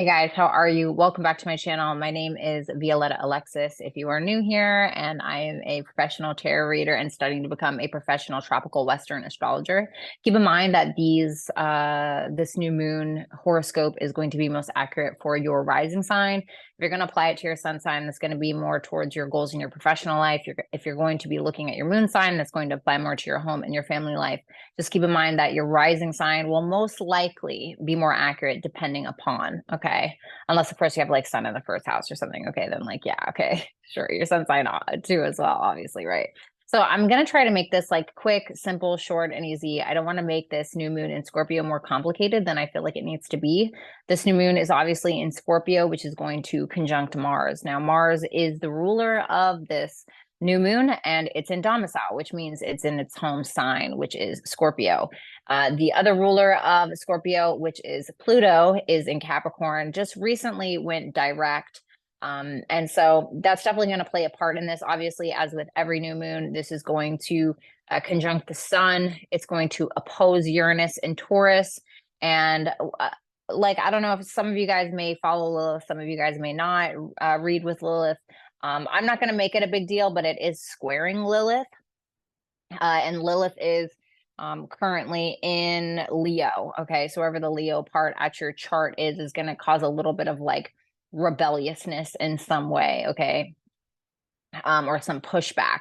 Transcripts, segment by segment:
Hey guys, how are you? Welcome back to my channel. My name is Violetta Alexis. If you are new here, and I am a professional tarot reader and studying to become a professional tropical Western astrologer. Keep in mind that this new moon horoscope is going to be most accurate for your rising sign. If you're going to apply it to your sun sign, that's going to be more towards your goals in your professional life. If you're going to be looking at your moon sign, that's going to apply more to your home and your family life. Just keep in mind that your rising sign will most likely be more accurate depending upon, okay? Unless, of course, you have like sun in the first house or something. Okay, then like, yeah, okay, sure. Your sun sign too as well, obviously, right? So I'm going to try to make this like quick, simple, short, and easy. I don't want to make this new moon in Scorpio more complicated than I feel like it needs to be. This new moon is obviously in Scorpio, which is going to conjunct Mars. Now, Mars is the ruler of this new moon, and it's in domicile, which means it's in its home sign, which is Scorpio. The other ruler of Scorpio, which is Pluto, is in Capricorn, just recently went direct. And so that's definitely going to play a part in this. Obviously, as with every new moon, this is going to conjunct the sun. It's going to oppose Uranus and Taurus. And like, I don't know if some of you guys may follow Lilith, some of you guys may not read with Lilith. I'm not going to make it a big deal, but it is squaring Lilith. And Lilith is currently in Leo. Okay. So wherever the Leo part at your chart is going to cause a little bit of like rebelliousness in some way. Okay. Or some pushback.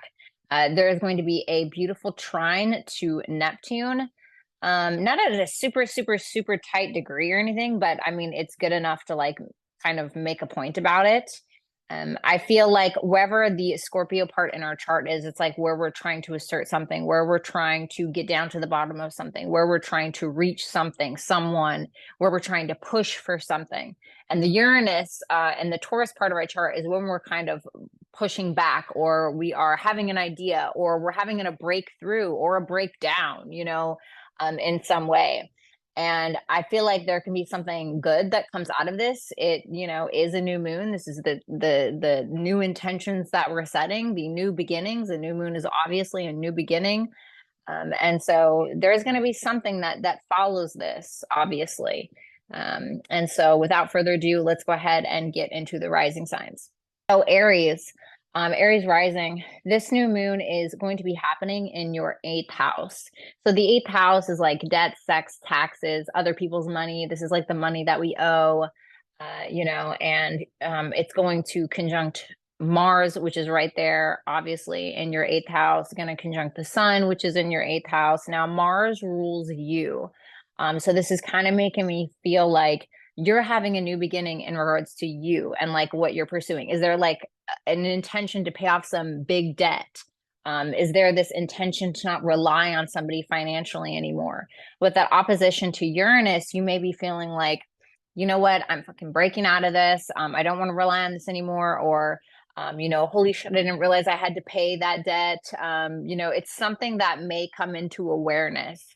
There is going to be a beautiful trine to Neptune. Not at a super, super, super tight degree or anything, but I mean, it's good enough to like kind of make a point about it. I feel like wherever the Scorpio part in our chart is, it's like where we're trying to assert something, where we're trying to get down to the bottom of something, where we're trying to reach something, someone, where we're trying to push for something. And the Uranus and the Taurus part of our chart is when we're kind of pushing back, or we are having an idea, or we're having a breakthrough or a breakdown, in some way. And I feel like there can be something good that comes out of this. It, is a new moon. This is the new intentions that we're setting, the new beginnings. The new moon is obviously a new beginning. And so there's going to be something that follows this, obviously. And so without further ado, let's go ahead and get into the rising signs. So Aries, Aries rising, this new moon is going to be happening in your eighth house. So the eighth house is like debt, sex, taxes, other people's money. This is like the money that we owe, and it's going to conjunct Mars, which is right there, obviously, in your eighth house, going to conjunct the sun, which is in your eighth house. Now, Mars rules you. So this is kind of making me feel like you're having a new beginning in regards to you and like what you're pursuing. Is there like an intention to pay off some big debt? Is there this intention to not rely on somebody financially anymore? With that opposition to Uranus, you may be feeling like, you know what, I'm fucking breaking out of this. I don't want to rely on this anymore. Or, holy shit, I didn't realize I had to pay that debt. It's something that may come into awareness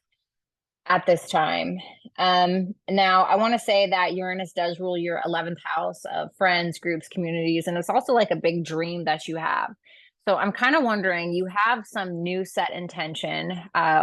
at this time. Now, I want to say that Uranus does rule your 11th house of friends, groups, communities, and it's also like a big dream that you have. So I'm kind of wondering, you have some new set intention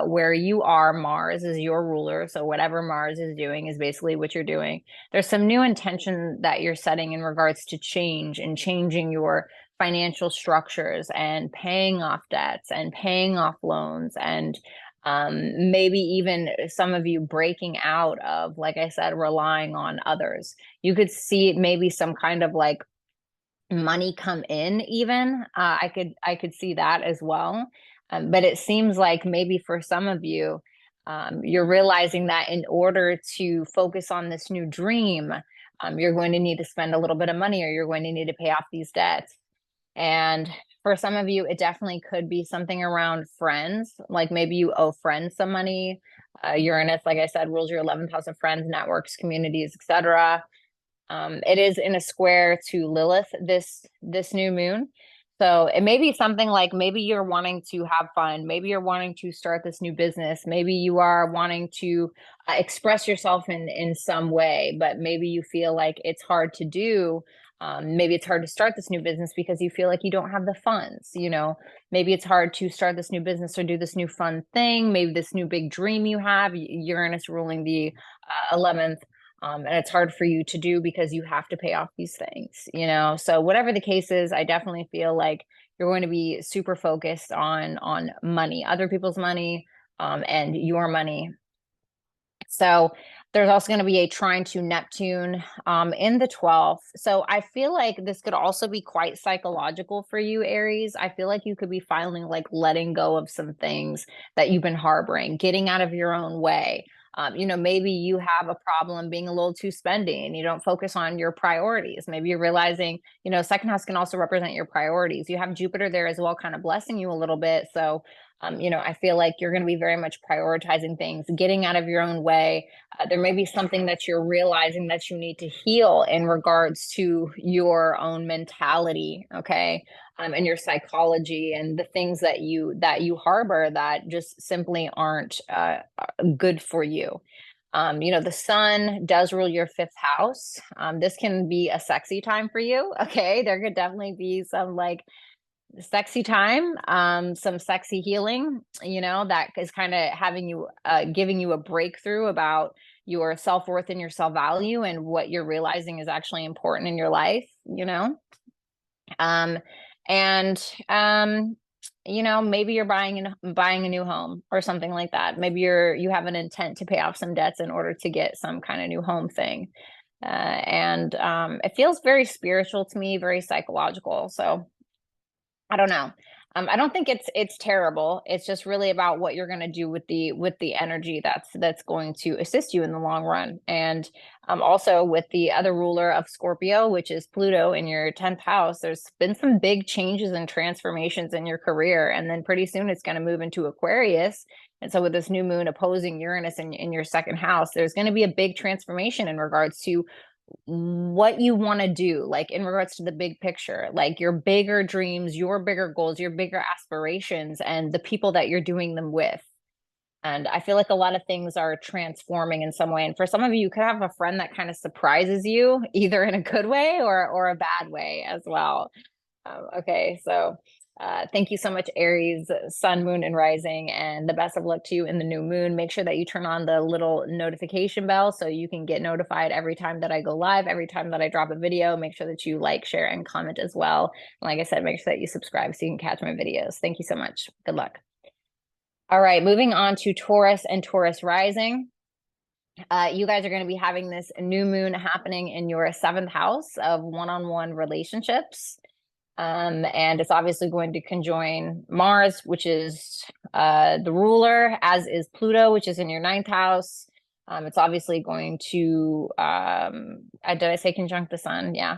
where you are, Mars is your ruler. So whatever Mars is doing is basically what you're doing. There's some new intention that you're setting in regards to change and changing your financial structures and paying off debts and paying off loans and maybe even some of you breaking out of, like I said, relying on others. You could see maybe some kind of like money come in even. I could see that as well. But it seems like maybe for some of you, you're realizing that in order to focus on this new dream, you're going to need to spend a little bit of money, or you're going to need to pay off these debts. And for some of you, it definitely could be something around friends. Like maybe you owe friends some money. Uranus, like I said, rules your 11th house of friends, networks, communities, etc. It is in a square to Lilith this new moon. So it may be something like maybe you're wanting to have fun. Maybe you're wanting to start this new business. Maybe you are wanting to express yourself in some way, but maybe you feel like it's hard to do. Maybe it's hard to start this new business because you feel like you don't have the funds, maybe it's hard to start this new business or do this new fun thing. Maybe this new big dream you have, Uranus ruling the 11th And it's hard for you to do because you have to pay off these things, you know? So whatever the case is, I definitely feel like you're going to be super focused on money, other people's money, and your money. So there's also going to be a trine to Neptune in the 12th. So I feel like this could also be quite psychological for you, Aries. I feel like you could be finally like letting go of some things that you've been harboring, getting out of your own way. You know, maybe you have a problem being a little too spendy and you don't focus on your priorities. Maybe you're realizing, you know, second house can also represent your priorities. You have Jupiter there as well, kind of blessing you a little bit. So you know, I feel like you're going to be very much prioritizing things, getting out of your own way. There may be something that you're realizing that you need to heal in regards to your own mentality, okay, and your psychology and the things that you harbor that just simply aren't good for you. You know, the sun does rule your fifth house. This can be a sexy time for you. Okay. There could definitely be some like sexy time, some sexy healing, you know, that is kind of having you giving you a breakthrough about your self-worth and your self-value and what you're realizing is actually important in your life, you know. um and you know, maybe you're buying a new home or something like that. Maybe you have an intent to pay off some debts in order to get some kind of new home thing. And it feels very spiritual to me, very psychological. So I don't know. I don't think it's terrible. It's just really about what you're going to do with the energy that's going to assist you in the long run. And also with the other ruler of Scorpio, which is Pluto in your 10th house, there's been some big changes and transformations in your career, and then pretty soon it's going to move into Aquarius. And so with this new moon opposing Uranus in your second house, there's going to be a big transformation in regards to what you want to do, like in regards to the big picture, like your bigger dreams, your bigger goals, your bigger aspirations, and the people that you're doing them with. And I feel like a lot of things are transforming in some way. And for some of you, you could have a friend that kind of surprises you, either in a good way or a bad way as well. Okay, so thank you so much, Aries, sun, moon, and rising, and the best of luck to you in the new moon. Make sure that you turn on the little notification bell so you can get notified every time that I go live, every time that I drop a video. Make sure that you like, share, and comment as well. And like I said, make sure that you subscribe so you can catch my videos. Thank you so much. Good luck. All right, moving on to Taurus and Taurus rising. You guys are going to be having this new moon happening in your seventh house of one-on-one relationships. And it's obviously going to conjoin Mars, which is the ruler, as is Pluto, which is in your ninth house. It's obviously going to, did I say conjunct the sun? Yeah.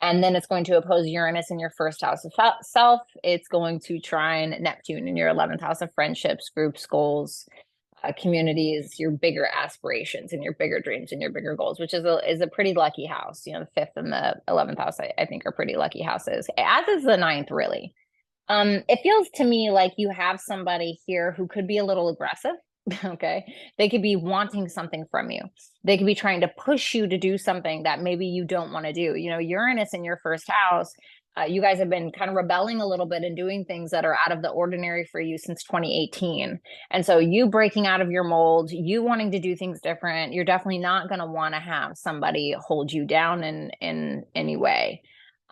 And then it's going to oppose Uranus in your first house of self. It's going to trine Neptune in your 11th house of friendships, groups, goals, communities, your bigger aspirations and your bigger dreams and your bigger goals, which is a pretty lucky house. You know, the 5th and the 11th house, I think, are pretty lucky houses, as is the ninth, really. It feels to me like you have somebody here who could be a little aggressive. Okay. They could be wanting something from you. They could be trying to push you to do something that maybe you don't want to do. You know, Uranus in your first house, you guys have been kind of rebelling a little bit and doing things that are out of the ordinary for you since 2018. And so you breaking out of your mold, you wanting to do things different, you're definitely not going to want to have somebody hold you down in any way.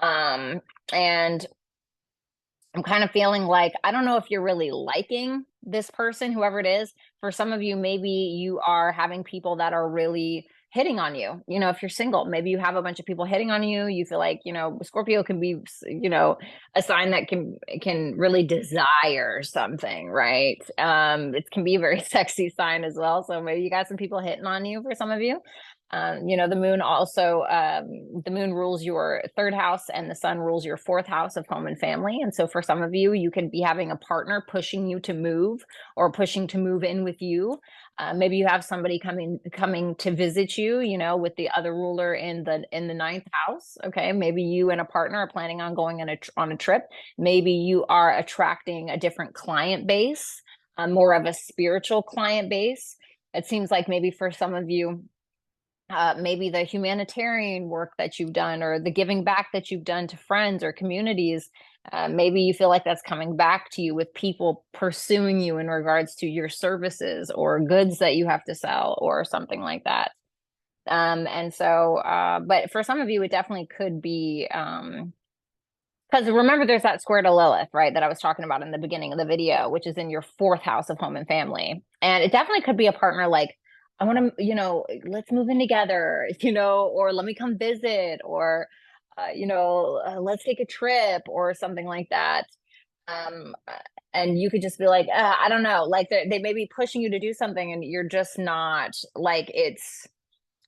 And I'm kind of feeling like, I don't know if you're really liking this person, whoever it is. For some of you, maybe you are having people that are really hitting on you. You know, if you're single, maybe you have a bunch of people hitting on you. You feel like, you know, Scorpio can be, you know, a sign that can really desire something, right? It can be a very sexy sign as well. So maybe you got some people hitting on you for some of you. You know, the moon also, the moon rules your third house and the sun rules your fourth house of home and family. And so for some of you, you could be having a partner pushing you to move or pushing to move in with you. Maybe you have somebody coming to visit you, you know, with the other ruler in the ninth house. Okay. Maybe you and a partner are planning on going on a trip. Maybe you are attracting a different client base, more of a spiritual client base. It seems like maybe for some of you, maybe the humanitarian work that you've done or the giving back that you've done to friends or communities, maybe you feel like that's coming back to you with people pursuing you in regards to your services or goods that you have to sell or something like that. And so, but for some of you, it definitely could be, because remember, there's that square to Lilith, right, that I was talking about in the beginning of the video, which is in your fourth house of home and family. And it definitely could be a partner like, I want to, let's move in together, or let me come visit, or, let's take a trip or something like that. Um, uh, and you could just be like, I don't know, like they may be pushing you to do something and you're just not like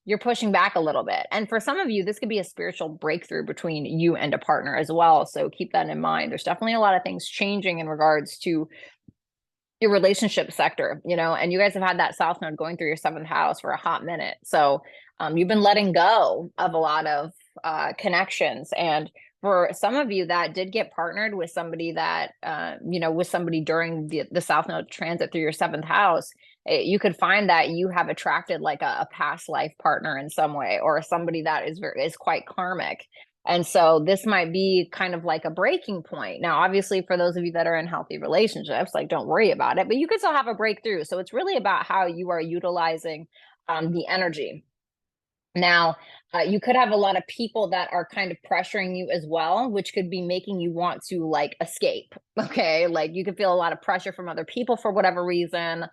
you're pushing back a little bit. And for some of you, this could be a spiritual breakthrough between you and a partner as well. So keep that in mind. There's definitely a lot of things changing in regards to your relationship sector, and you guys have had that South Node going through your seventh house for a hot minute. So you've been letting go of a lot of connections. And for some of you that did get partnered with somebody that, with somebody during the South Node transit through your seventh house, you could find that you have attracted like a past life partner in some way, or somebody that is quite karmic. And so this might be kind of like a breaking point. Now, obviously, for those of you that are in healthy relationships, like don't worry about it, but you could still have a breakthrough. So it's really about how you are utilizing the energy. Now, you could have a lot of people that are kind of pressuring you as well, which could be making you want to like escape. Okay. Like you could feel a lot of pressure from other people for whatever reason,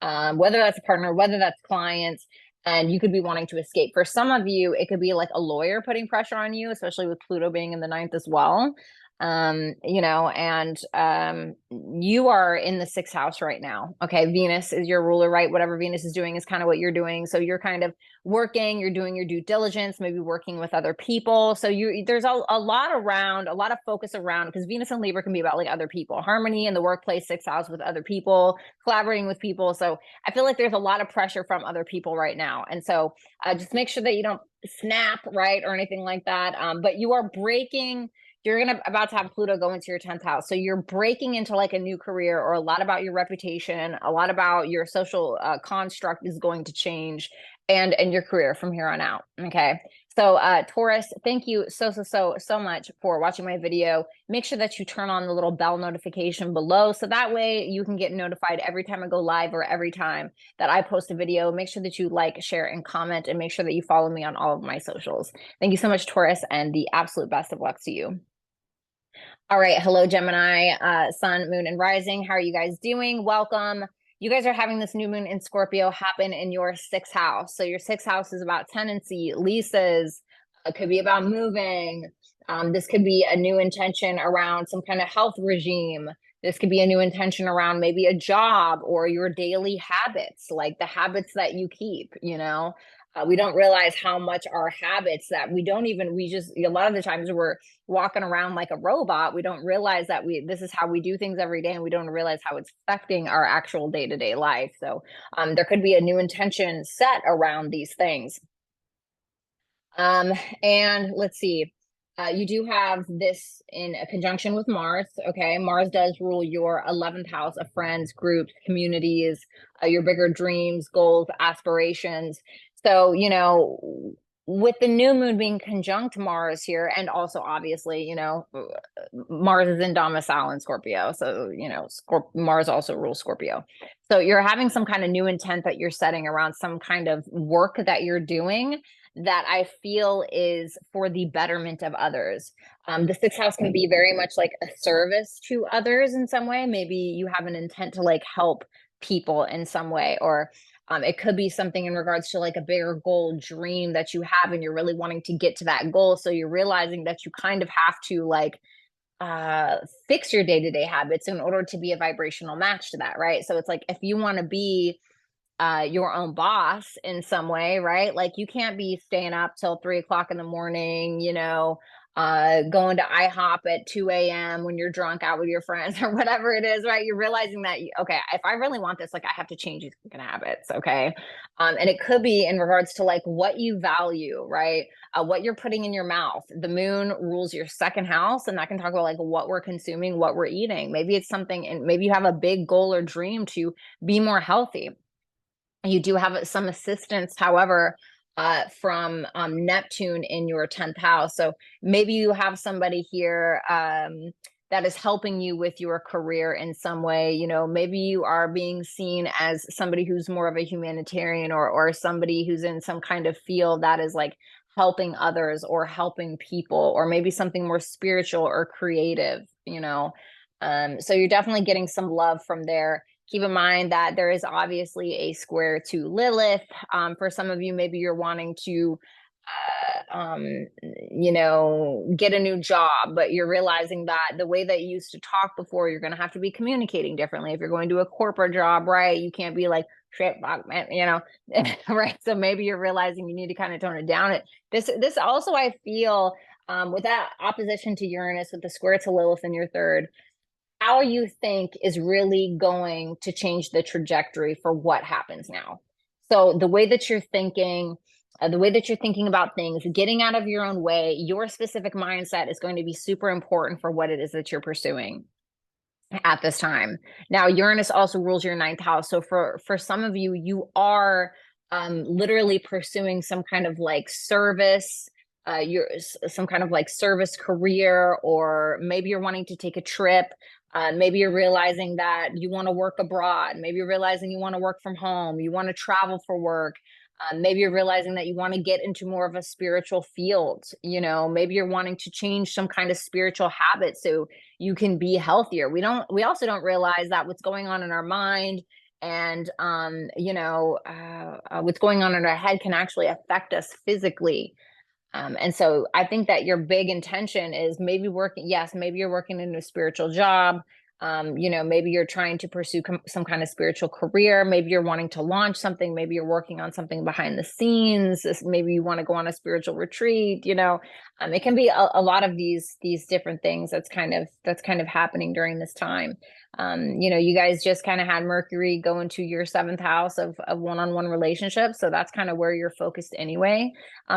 whether that's a partner, whether that's clients, and you could be wanting to escape. For some of you, it could be like a lawyer putting pressure on you, especially with Pluto being in the ninth as well. And you are in the sixth house right now. Okay. Venus is your ruler, right? Whatever Venus is doing is kind of what you're doing. So you're kind of working, you're doing your due diligence, maybe working with other people. So there's a lot around, a lot of focus around, because Venus and Libra can be about like other people, harmony in the workplace, sixth house with other people, collaborating with people. So I feel like there's a lot of pressure from other people right now. And so just make sure that you don't snap, right, or anything like that. But you are breaking. You're about to have Pluto go into your 10th house. So you're breaking into like a new career, or a lot about your reputation, a lot about your social construct is going to change, and your career from here on out. Okay. So Taurus, thank you so much for watching my video. Make sure that you turn on the little bell notification below, so that way you can get notified every time I go live, or every time that I post a video. Make sure that you like, share, and comment, and make sure that you follow me on all of my socials. Thank you so much, Taurus, and the absolute best of luck to you. All right. Hello, Gemini, Sun, Moon, and Rising. How are you guys doing? Welcome. You guys are having this new moon in Scorpio happen in your sixth house. So your sixth house is about tenancy, leases. It could be about moving. This could be a new intention around some kind of health regime. This could be a new intention around maybe a job or your daily habits, like the habits that you keep, we don't realize how much our habits that we just, a lot of the times we're walking around like a robot. We don't realize that this is how we do things every day, and we don't realize how it's affecting our actual day-to-day life. So there could be a new intention set around these things. And let's see. You do have this in a conjunction with Mars. Okay. Mars does rule your 11th house of friends, groups, communities, your bigger dreams, goals, aspirations. So, with the new moon being conjunct Mars here, and also obviously, Mars is in domicile in Scorpio. So, Mars also rules Scorpio. So you're having some kind of new intent that you're setting around some kind of work that you're doing that I feel is for the betterment of others. The sixth house can be very much like a service to others in some way. Maybe you have an intent to like help people in some way, or it could be something in regards to like a bigger goal, dream that you have, and you're really wanting to get to that goal. So you're realizing that you kind of have to like fix your day-to-day habits in order to be a vibrational match to that, right? So it's like, if you want to be your own boss in some way, right? Like you can't be staying up till 3 o'clock in the morning, going to IHOP at 2 a.m. when you're drunk out with your friends or whatever it is, right? You're realizing that, okay, if I really want this, like I have to change these habits. Okay. And it could be in regards to like what you value, right? What you're putting in your mouth. The moon rules your second house, and that can talk about like what we're consuming, what we're eating. Maybe it's something, and maybe you have a big goal or dream to be more healthy. You do have some assistance, however, from Neptune in your 10th house. So maybe you have somebody here that is helping you with your career in some way. You know, maybe you are being seen as somebody who's more of a humanitarian, or somebody who's in some kind of field that is like helping others or helping people, or maybe something more spiritual or creative, you know. So you're definitely getting some love from there. Keep in mind that there is obviously a square to Lilith. For some of you, maybe you're wanting to you know, get a new job, but you're realizing that the way that you used to talk before, you're going to have to be communicating differently. If you're going to a corporate job, right, you can't be like, shit, fuck, man, you know, right? So maybe you're realizing you need to kind of tone it down. This also, I feel, with that opposition to Uranus, with the square to Lilith in your third, how you think is really going to change the trajectory for what happens now. So the way that you're thinking, the way that you're thinking about things, getting out of your own way, your specific mindset is going to be super important for what it is that you're pursuing at this time. Now, Uranus also rules your ninth house. So for some of you, you are literally pursuing some kind of like service, you're some kind of like service career, or maybe you're wanting to take a trip. Maybe you're realizing that you want to work abroad. Maybe you're realizing you want to work from home. You want to travel for work. Maybe you're realizing that you want to get into more of a spiritual field. You know, maybe you're wanting to change some kind of spiritual habit so you can be healthier. We also don't realize that what's going on in our mind and, you know, what's going on in our head can actually affect us physically. And so I think that your big intention is maybe working. Yes, maybe you're working in a spiritual job. You know, maybe you're trying to pursue some kind of spiritual career. Maybe you're wanting to launch something. Maybe you're working on something behind the scenes. Maybe you want to go on a spiritual retreat. You know, it can be a lot of these different things that's kind of happening during this time. You know, you guys just kind of had Mercury go into your seventh house of one-on-one relationships, so that's kind of where you're focused anyway.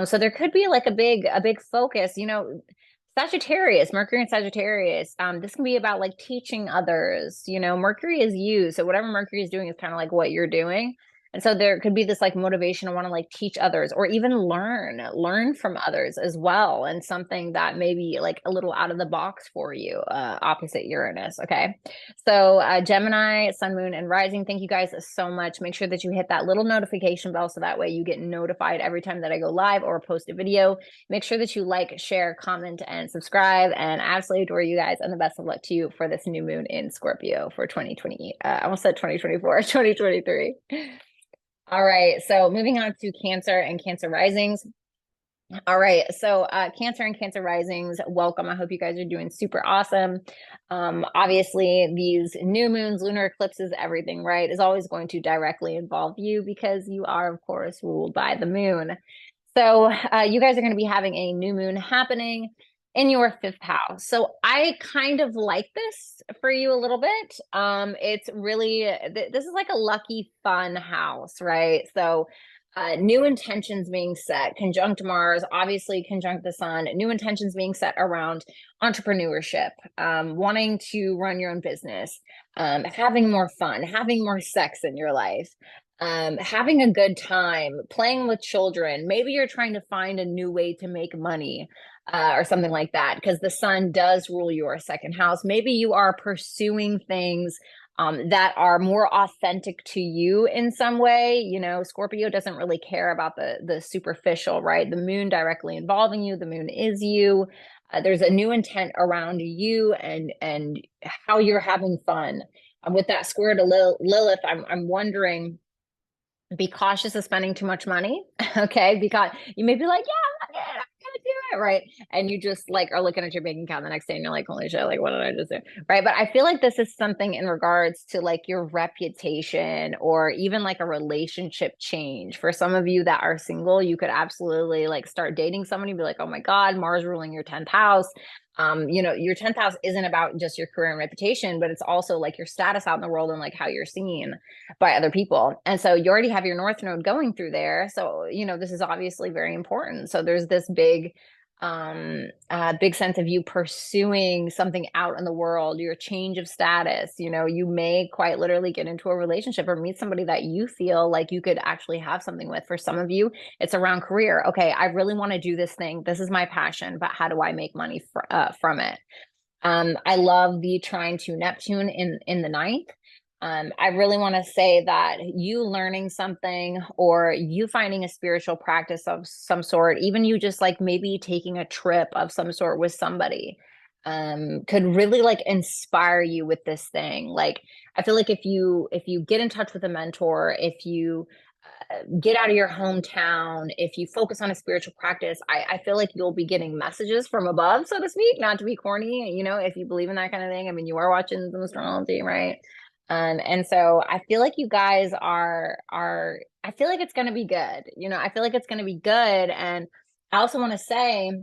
So there could be like a big focus, you know. Sagittarius, Mercury and Sagittarius. This can be about like teaching others. You know, Mercury is you. So whatever Mercury is doing is kind of like what you're doing. And so there could be this like motivation to want to like teach others, or even learn from others as well. And something that may be like a little out of the box for you, opposite Uranus. Okay. So Gemini, Sun, Moon, and Rising, thank you guys so much. Make sure that you hit that little notification bell so that way you get notified every time that I go live or post a video. Make sure that you like, share, comment, and subscribe. And I absolutely adore you guys. And the best of luck to you for this new moon in Scorpio for 2020. I almost said 2024, 2023. All right. So moving on to Cancer and Cancer risings. All right. So Cancer and Cancer risings, welcome. I hope you guys are doing super awesome. Obviously, these new moons, lunar eclipses, everything, right, is always going to directly involve you because you are, of course, ruled by the moon. So you guys are going to be having a new moon happening in your fifth house. So I kind of like this for you a little bit. It's really, this is like a lucky, fun house, right? So new intentions being set, conjunct Mars, obviously conjunct the sun, new intentions being set around entrepreneurship, wanting to run your own business, having more fun, having more sex in your life, having a good time, playing with children. Maybe you're trying to find a new way to make money, or something like that, because the sun does rule your second house. Maybe you are pursuing things that are more authentic to you in some way. You know, Scorpio doesn't really care about the superficial, right? The moon directly involving you. The moon is you. There's a new intent around you and how you're having fun. With that square to Lilith, I'm wondering, be cautious of spending too much money. Okay, because you may be like, yeah, I'm gonna do it, right? And you just like are looking at your bank account the next day and you're like, holy shit, like what did I just do, right? But I feel like this is something in regards to like your reputation, or even like a relationship change. For some of you that are single, you could absolutely like start dating somebody and be like, oh my God, Mars ruling your 10th house. You know, your 10th house isn't about just your career and reputation, but it's also like your status out in the world and like how you're seen by other people. And so you already have your North Node going through there. So, you know, this is obviously very important. So there's this big sense of you pursuing something out in the world, your change of status. You know, you may quite literally get into a relationship or meet somebody that you feel like you could actually have something with. For some of you, it's around career. Okay, I really want to do this thing. This is my passion, but how do I make money from it? I love the trine to Neptune in the ninth. I really want to say that you learning something or you finding a spiritual practice of some sort, even you just like maybe taking a trip of some sort with somebody, could really like inspire you with this thing. Like, I feel like if you get in touch with a mentor, if you get out of your hometown, if you focus on a spiritual practice, I feel like you'll be getting messages from above, so to speak, not to be corny, if you believe in that kind of thing. I mean, you are watching some astrology, right? And so I feel like you guys are I feel like it's gonna be good. I feel like it's gonna be good. And I also want to say,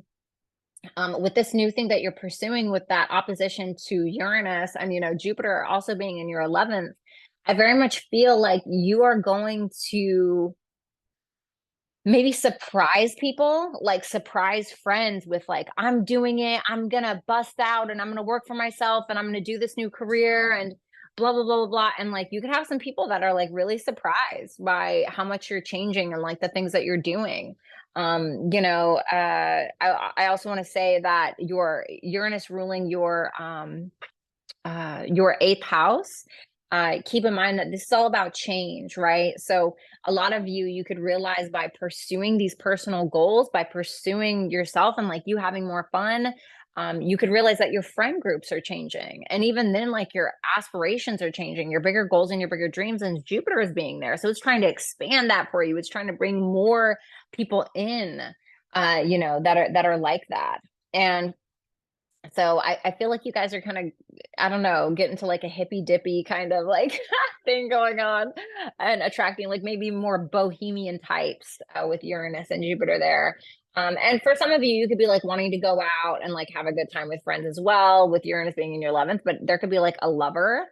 with this new thing that you're pursuing with that opposition to Uranus and Jupiter also being in your 11th, I very much feel like you are going to maybe surprise people, like surprise friends with like, I'm doing it, I'm gonna bust out and I'm gonna work for myself and I'm gonna do this new career and blah blah blah blah blah. And like you can have some people that are like really surprised by how much you're changing and like the things that you're doing. I also want to say that your Uranus ruling your eighth house, keep in mind that this is all about change, right? So a lot of you could realize by pursuing these personal goals, by pursuing yourself and like you having more fun, you could realize that your friend groups are changing. And even then, like your aspirations are changing, your bigger goals and your bigger dreams, and Jupiter is being there. So it's trying to expand that for you. It's trying to bring more people in, that are like that. And so I feel like you guys are kind of, I don't know, getting to like a hippy dippy kind of like thing going on and attracting like maybe more bohemian types, with Uranus and Jupiter there. And for some of you, you could be like wanting to go out and like have a good time with friends as well, with Uranus being in your 11th, but there could be like a lover,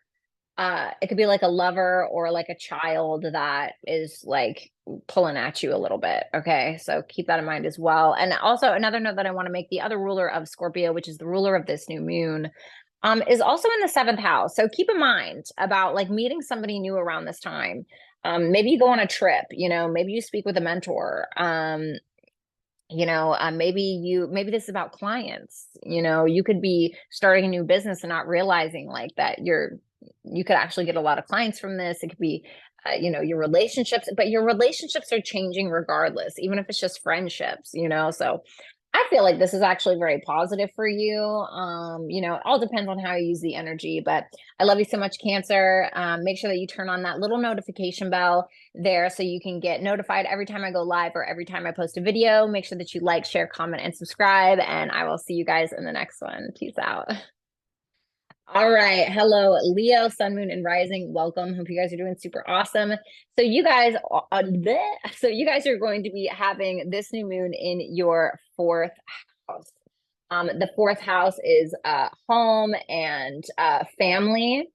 it could be like a lover or like a child that is like pulling at you a little bit. Okay. So keep that in mind as well. And also another note that I want to make, the other ruler of Scorpio, which is the ruler of this new moon, is also in the seventh house. So keep in mind about like meeting somebody new around this time. Maybe you go on a trip, maybe you speak with a mentor. Maybe this is about clients. You could be starting a new business and not realizing like that you could actually get a lot of clients from this. It could be, your relationships, but your relationships are changing regardless, even if it's just friendships, so I feel like this is actually very positive for you. It all depends on how you use the energy, but I love you so much, Cancer. Make sure that you turn on that little notification bell there so you can get notified every time I go live or every time I post a video. Make sure that you like, share, comment, and subscribe, and I will see you guys in the next one. Peace out. All right. Hello, Leo, Sun, Moon, and Rising. Welcome. Hope you guys are doing super awesome. So you guys, are going to be having this new moon in your fourth house. The fourth house is home and family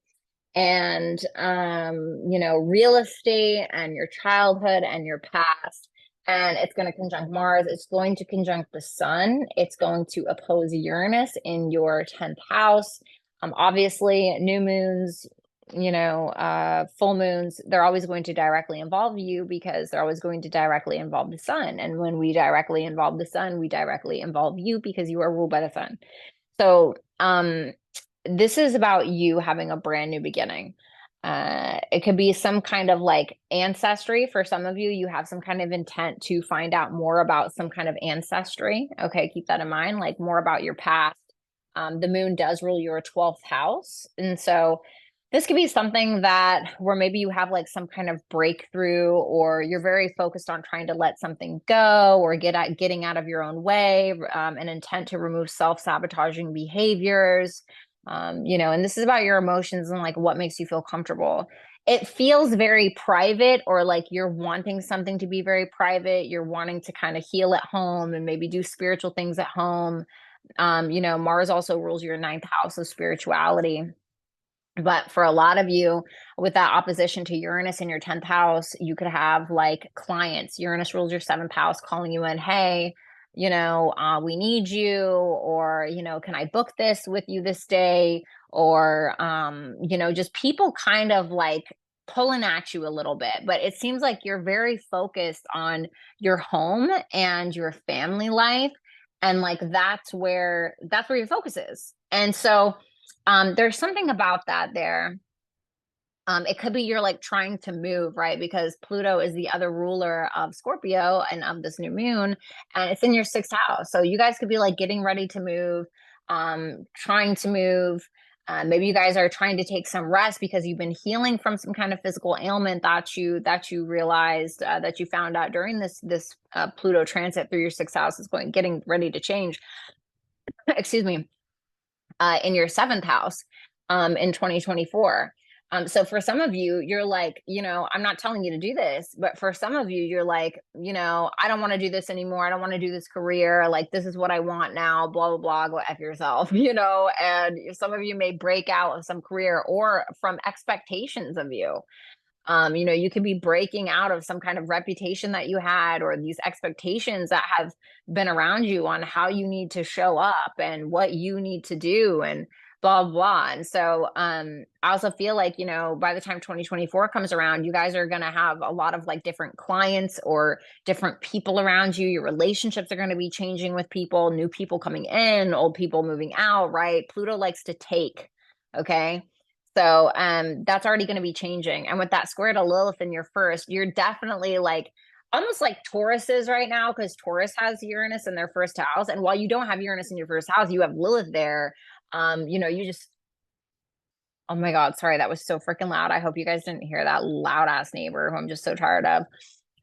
and real estate and your childhood and your past. And it's going to conjunct Mars. It's going to conjunct the sun. It's going to oppose Uranus in your 10th house. Obviously, new moons, full moons, they're always going to directly involve you because they're always going to directly involve the sun. And when we directly involve the sun, we directly involve you because you are ruled by the sun. So, this is about you having a brand new beginning. It could be some kind of like ancestry. For some of you, you have some kind of intent to find out more about some kind of ancestry. Okay, keep that in mind, like more about your past. The moon does rule your 12th house. And so this could be something that where maybe you have like some kind of breakthrough, or you're very focused on trying to let something go or getting out of your own way, an intent to remove self-sabotaging behaviors. And this is about your emotions and like what makes you feel comfortable. It feels very private, or like you're wanting something to be very private. You're wanting to kind of heal at home and maybe do spiritual things at home. Mars also rules your ninth house of spirituality. But for a lot of you, with that opposition to Uranus in your 10th house, you could have like clients. Uranus rules your 7th house calling you in, hey, we need you, or, can I book this with you this day? Or, just people kind of like pulling at you a little bit. But it seems like you're very focused on your home and your family life. And like that's where your focus is. And so there's something about that there. It could be you're like trying to move, right? Because Pluto is the other ruler of Scorpio and of this new moon, and it's in your sixth house. So you guys could be like getting ready to move, trying to move. Maybe you guys are trying to take some rest because you've been healing from some kind of physical ailment that you realized that you found out during this Pluto transit through your sixth house is getting ready to change. Excuse me, in your seventh house in 2024. So for some of you, you're like, I'm not telling you to do this, but for some of you, you're like, I don't want to do this anymore. I don't want to do this career. Like, this is what I want now, blah, blah, blah, go F yourself, and some of you may break out of some career or from expectations of you. You could be breaking out of some kind of reputation that you had or these expectations that have been around you on how you need to show up and what you need to do and blah blah. And so I also feel like, by the time 2024 comes around, you guys are going to have a lot of like different clients or different people around you. Your relationships are going to be changing with people, new people coming in, old people moving out, right? Pluto likes to take. Okay. So that's already going to be changing. And with that square to Lilith in your first, you're definitely like almost like Taurus is right now, because Taurus has Uranus in their first house. And while you don't have Uranus in your first house, you have Lilith there. You just, oh my God, sorry, that was so freaking loud. I hope you guys didn't hear that loud ass neighbor who I'm just so tired of.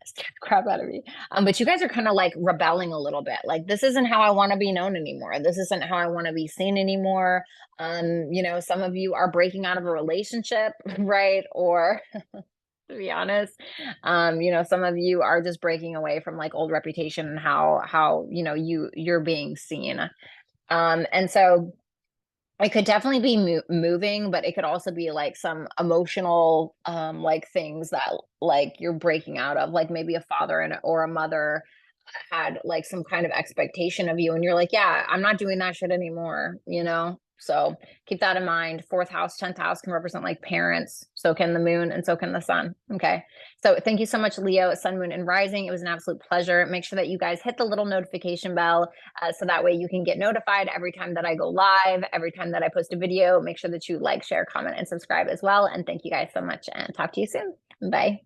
Scared the crap out of me. But you guys are kind of like rebelling a little bit. Like, this isn't how I want to be known anymore. This isn't how I want to be seen anymore. Some of you are breaking out of a relationship, right? Or to be honest, some of you are just breaking away from like old reputation and how you're being seen. And so it could definitely be moving, but it could also be like some emotional like things that like you're breaking out of, like maybe a father or a mother had like some kind of expectation of you and you're like, yeah, I'm not doing that shit anymore. So keep that in mind. Fourth house, 10th house can represent like parents. So can the moon and so can the sun. Okay. So thank you so much, Leo, sun, moon, and rising. It was an absolute pleasure. Make sure that you guys hit the little notification bell so that way you can get notified every time that I go live, every time that I post a video. Make sure that you like, share, comment, and subscribe as well. And thank you guys so much and talk to you soon. Bye.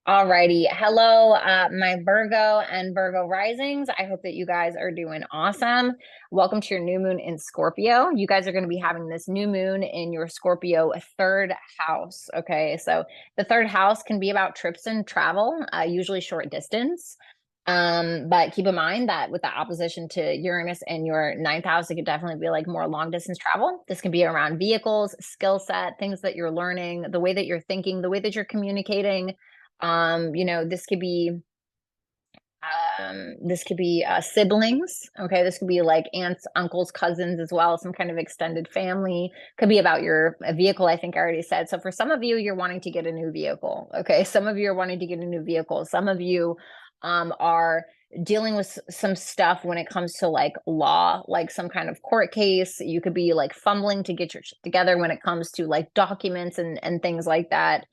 Alrighty. Hello, my Virgo and Virgo risings. I hope that you guys are doing awesome. Welcome to your new moon in Scorpio. You guys are going to be having this new moon in your Scorpio third house. Okay. So the third house can be about trips and travel, usually short distance. But keep in mind that with the opposition to Uranus in your ninth house, it could definitely be like more long distance travel. This can be around vehicles, skill set, things that you're learning, the way that you're thinking, the way that you're communicating. This could be siblings. Okay, this could be like aunts, uncles, cousins as well, some kind of extended family. Could be about your vehicle. I think I already said. So for some of you, you're wanting to get a new vehicle. Okay, some of you are wanting to get a new vehicle. Some of you are dealing with some stuff when it comes to like law, like some kind of court case. You could be like fumbling to get your shit together when it comes to like documents and things like that.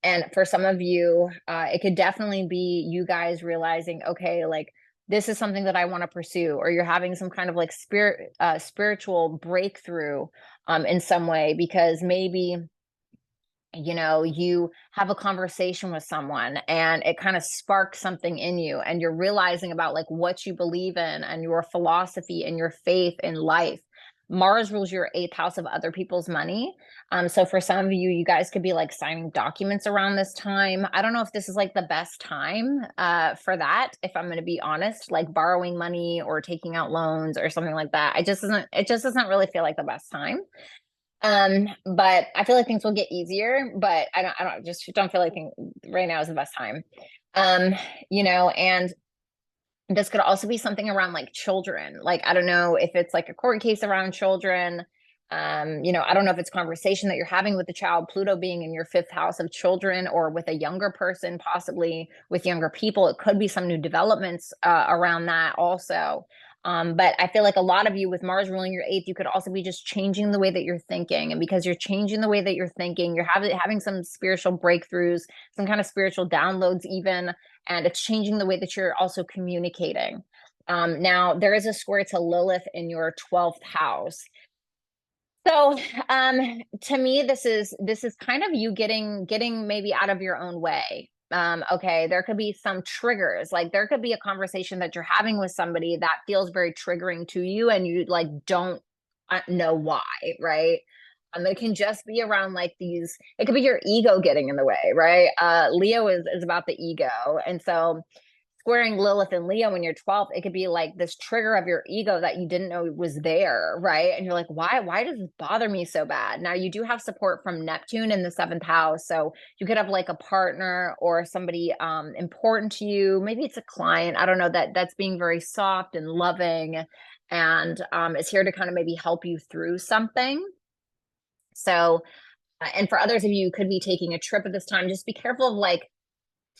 And for some of you, it could definitely be you guys realizing, okay, like this is something that I want to pursue, or you're having some kind of like spiritual breakthrough in some way, because maybe you have a conversation with someone and it kind of sparks something in you and you're realizing about like what you believe in and your philosophy and your faith in life. Mars rules your eighth house of other people's money. So for some of you, you guys could be like signing documents around this time. I don't know if this is like the best time for that, if I'm going to be honest, like borrowing money or taking out loans or something like that. It just doesn't really feel like the best time. But I feel like things will get easier, but I don't feel like right now is the best time. And this could also be something around like children. Like, I don't know if it's like a court case around children. I don't know if it's conversation that you're having with the child, Pluto being in your fifth house of children, or with a younger person, possibly with younger people. It could be some new developments around that also. But I feel like a lot of you with Mars ruling your eighth, you could also be just changing the way that you're thinking. And because you're changing the way that you're thinking, you're having some spiritual breakthroughs, some kind of spiritual downloads even, and it's changing the way that you're also communicating. Now there is a square to Lilith in your 12th house. So, to me, this is kind of you getting maybe out of your own way. Okay, there could be some triggers. Like there could be a conversation that you're having with somebody that feels very triggering to you, and you like don't know why, right? It can just be around like these. It could be your ego getting in the way, right? Leo is about the ego, and so squaring Lilith and Leo when you're 12th, it could be like this trigger of your ego that you didn't know was there, right? And you're like, why does this bother me so bad? Now you do have support from Neptune in the seventh house. So you could have like a partner or somebody important to you. Maybe it's a client. I don't know, that's being very soft and loving and is here to kind of maybe help you through something. So, and for others of you, could be taking a trip at this time. Just be careful of like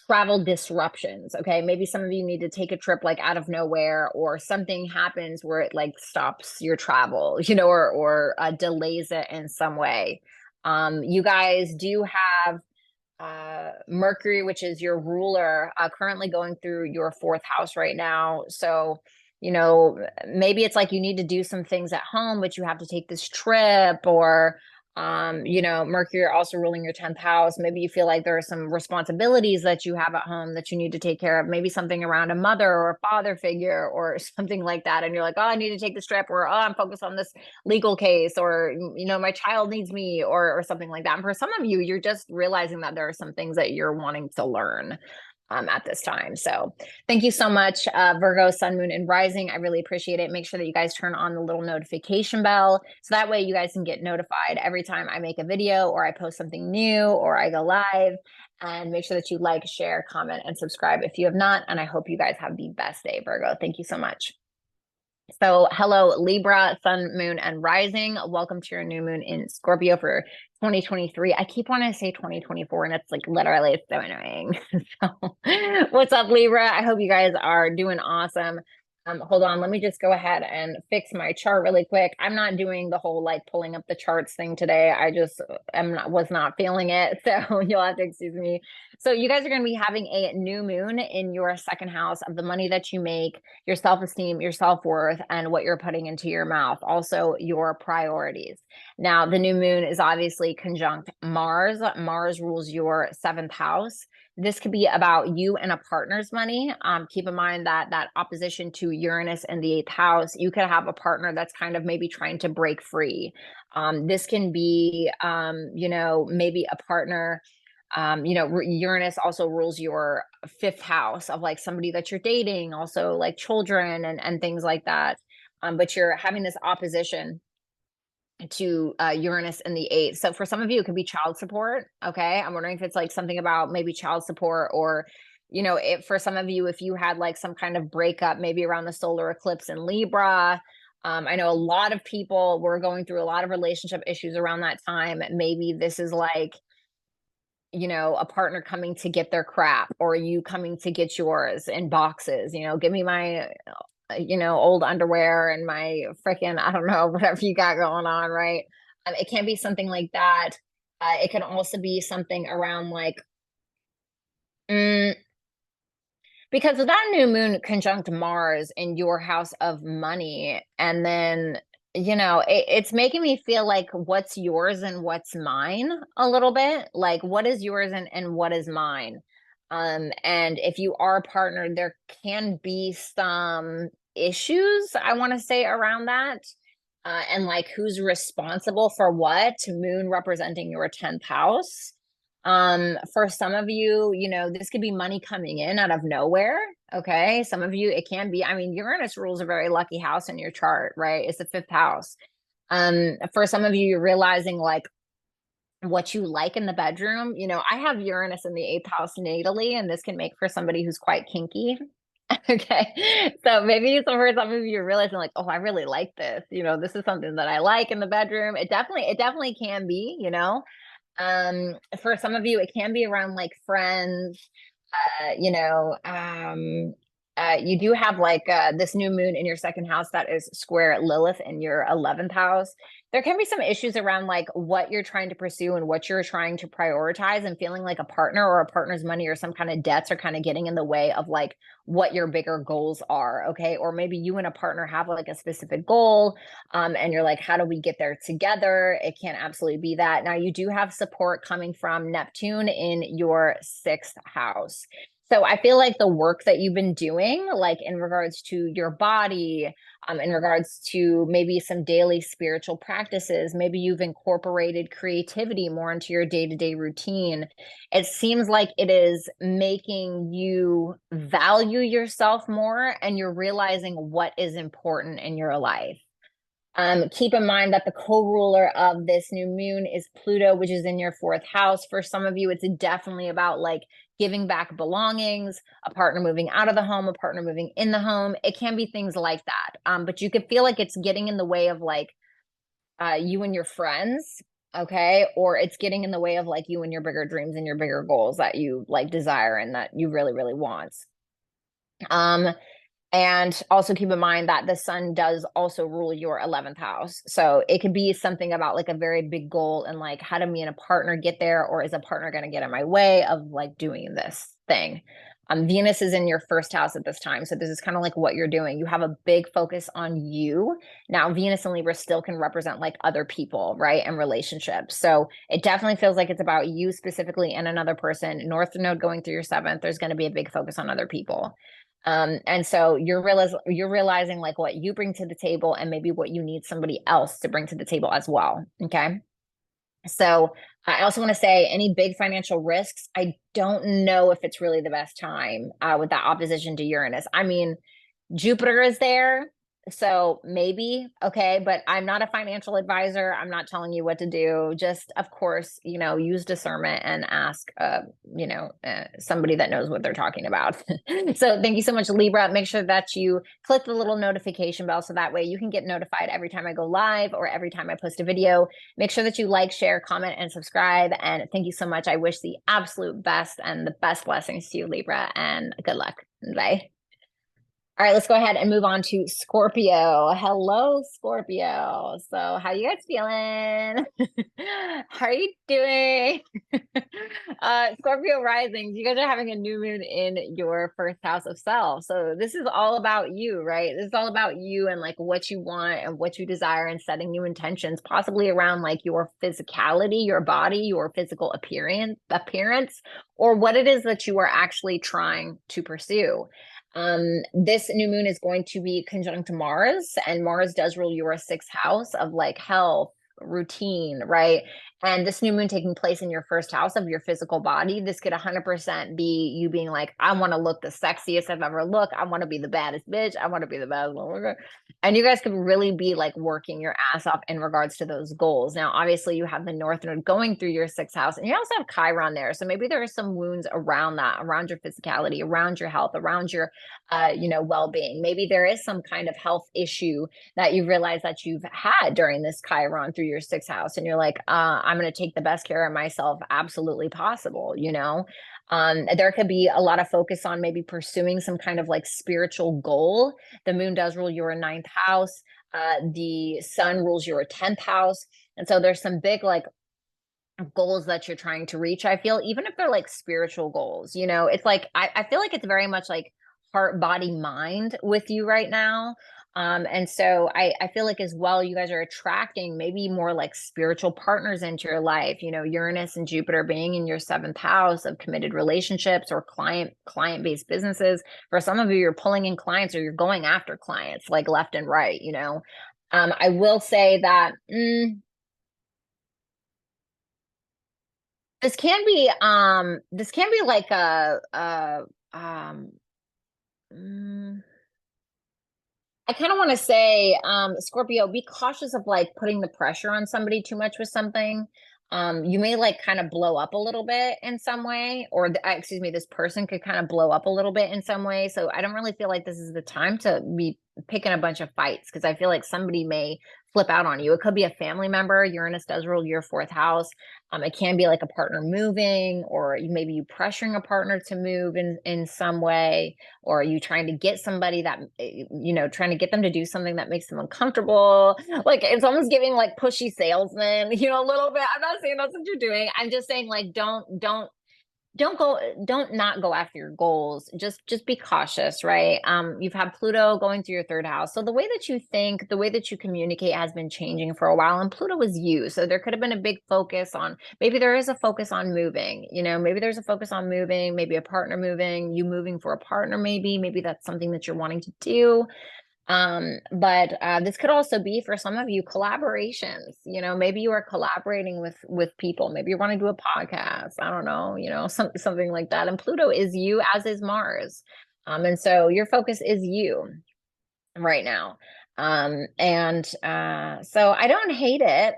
travel disruptions. Okay, maybe some of you need to take a trip like out of nowhere, or something happens where it like stops your travel, or delays it in some way. You guys do have Mercury, which is your ruler, currently going through your fourth house right now. So, maybe it's like you need to do some things at home, but you have to take this trip, or Mercury also ruling your 10th house. Maybe you feel like there are some responsibilities that you have at home that you need to take care of, maybe something around a mother or a father figure or something like that. And you're like, oh, I need to take this trip, or oh, I'm focused on this legal case, or my child needs me, or something like that. And for some of you, you're just realizing that there are some things that you're wanting to learn at this time. So thank you so much, Virgo, Sun, Moon, and Rising. I really appreciate it. Make sure that you guys turn on the little notification bell, so that way you guys can get notified every time I make a video or I post something new or I go live. And make sure that you like, share, comment, and subscribe if you have not. And I hope you guys have the best day, Virgo. Thank you so much. So hello, Libra, Sun, Moon, and Rising. Welcome to your new moon in Scorpio for 2023. I keep wanting to say 2024, and it's like literally it's so annoying. So what's up, Libra? I hope you guys are doing awesome. Hold on, let me just go ahead and fix my chart really quick. I'm not doing the whole like pulling up the charts thing today. I just was not feeling it. So you'll have to excuse me. So you guys are going to be having a new moon in your second house of the money that you make, your self-esteem, your self-worth, and what you're putting into your mouth. Also your priorities. Now, the new moon is obviously conjunct Mars. Mars rules your seventh house. This could be about you and a partner's money. Keep in mind that that opposition to Uranus in the eighth house, you could have a partner that's kind of maybe trying to break free. This can be, maybe a partner. Uranus also rules your fifth house of like somebody that you're dating, also like children and things like that. But you're having this opposition to Uranus in the eighth. So for some of you, it could be child support. Okay. I'm wondering if it's like something about maybe child support, or, for some of you, if you had like some kind of breakup, maybe around the solar eclipse in Libra. I know a lot of people were going through a lot of relationship issues around that time. Maybe this is like, a partner coming to get their crap, or you coming to get yours in boxes. Give me my old underwear and my freaking, I don't know, whatever you got going on, right? It can be something like that. It can also be something around like, because of that new moon conjunct Mars in your house of money, and then, it's making me feel like what's yours and what's mine a little bit. Like, what is yours and what is mine? And if you are a partner, there can be some issues, I want to say, around that. And like who's responsible for what, moon representing your 10th house. For some of you, this could be money coming in out of nowhere. Okay. Some of you, it can be, I mean, Uranus rules a very lucky house in your chart, right? It's the fifth house. For some of you, you're realizing like what you like in the bedroom. I have Uranus in the eighth house natally, and this can make for somebody who's quite kinky. Okay. So maybe for some of you, you're realizing like, oh, I really like this. This is something that I like in the bedroom. It definitely can be, for some of you, it can be around like friends, You do have like this new moon in your second house that is square Lilith in your 11th house. There can be some issues around like what you're trying to pursue and what you're trying to prioritize, and feeling like a partner or a partner's money or some kind of debts are kind of getting in the way of like what your bigger goals are. Okay. Or maybe you and a partner have like a specific goal, and you're like, how do we get there together? It can absolutely be that. Now, you do have support coming from Neptune in your sixth house. So I feel like the work that you've been doing, like in regards to your body, in regards to maybe some daily spiritual practices, maybe you've incorporated creativity more into your day-to-day routine. It seems like it is making you value yourself more, and you're realizing what is important in your life. Keep in mind that the co-ruler of this new moon is Pluto, which is in your fourth house. For some of you, it's definitely about like giving back belongings, a partner moving out of the home, a partner moving in the home. It can be things like that. But you could feel like it's getting in the way of like you and your friends, okay? Or it's getting in the way of like you and your bigger dreams and your bigger goals that you like desire and that you really, really want. And also keep in mind that the sun does also rule your 11th house. So it could be something about like a very big goal and like, how do me and a partner get there? Or is a partner going to get in my way of like doing this thing? Venus is in your first house at this time. So this is kind of like what you're doing. You have a big focus on you. Now, Venus and Libra still can represent like other people, right? And relationships. So it definitely feels like it's about you specifically and another person. North node going through your seventh, there's going to be a big focus on other people. And so you're realizing like what you bring to the table and maybe what you need somebody else to bring to the table as well. Okay. So I also want to say any big financial risks, I don't know if it's really the best time with that opposition to Uranus. I mean, Jupiter is there. So maybe, okay, but I'm not a financial advisor. I'm not telling you what to do. Just, of course, use discernment and ask, somebody that knows what they're talking about. So thank you so much, Libra. Make sure that you click the little notification bell so that way you can get notified every time I go live or every time I post a video. Make sure that you like, share, comment, and subscribe. And thank you so much. I wish the absolute best and the best blessings to you, Libra, and good luck. Bye. All right, let's go ahead and move on to Scorpio. Hello, Scorpio. So how you guys feeling? How are you doing? Scorpio risings, you guys are having a new moon in your first house of self. So this is all about you, right? This is all about you and like what you want and what you desire, and setting new intentions, possibly around like your physicality, your body, your physical appearance, or what it is that you are actually trying to pursue. This new moon is going to be conjunct Mars, and Mars does rule your sixth house of like health, routine, right? And this new moon taking place in your first house of your physical body, this could 100% be you being like, I want to look the sexiest I've ever looked. I want to be the baddest bitch. I want to be the baddest. And you guys could really be like working your ass off in regards to those goals. Now, obviously, you have the North Node going through your sixth house, and you also have Chiron there. So maybe there are some wounds around that, around your physicality, around your health, around your well-being. Maybe there is some kind of health issue that you realize that you've had during this Chiron through your sixth house, and you're like, I'm going to take the best care of myself absolutely possible. There could be a lot of focus on maybe pursuing some kind of like spiritual goal. The moon does rule your ninth house. The sun rules your 10th house. And so there's some big like goals that you're trying to reach. I feel even if they're like spiritual goals, it's like, I feel like it's very much like heart, body, mind with you right now. And so I feel like as well, you guys are attracting maybe more like spiritual partners into your life, Uranus and Jupiter being in your seventh house of committed relationships or client-based businesses. For some of you, you're pulling in clients or you're going after clients like left and right, I will say that, this can be like I kind of want to say, Scorpio, be cautious of like putting the pressure on somebody too much with something. You may like kind of blow up a little bit in some way, or excuse me, this person could kind of blow up a little bit in some way. So I don't really feel like this is the time to be picking a bunch of fights, because I feel like somebody may flip out on you. It could be a family member. Uranus does rule your fourth house. It can be like a partner moving, or maybe you pressuring a partner to move in some way, or you trying to get somebody that, trying to get them to do something that makes them uncomfortable. Like it's almost giving like pushy salesman, a little bit. I'm not saying that's what you're doing. I'm just saying like don't not go after your goals. Just be cautious, right? You've had Pluto going through your third house, so the way that you think, the way that you communicate has been changing for a while, and Pluto was you, so there could have been a big focus on, maybe there is a focus on moving, maybe there's a focus on moving, maybe a partner moving, you moving for a partner, maybe that's something that you're wanting to do. But this could also be for some of you collaborations. Maybe you are collaborating with people. Maybe you want to do a podcast. I don't know, something like that. And Pluto is you, as is Mars. And so your focus is you right now. So I don't hate it.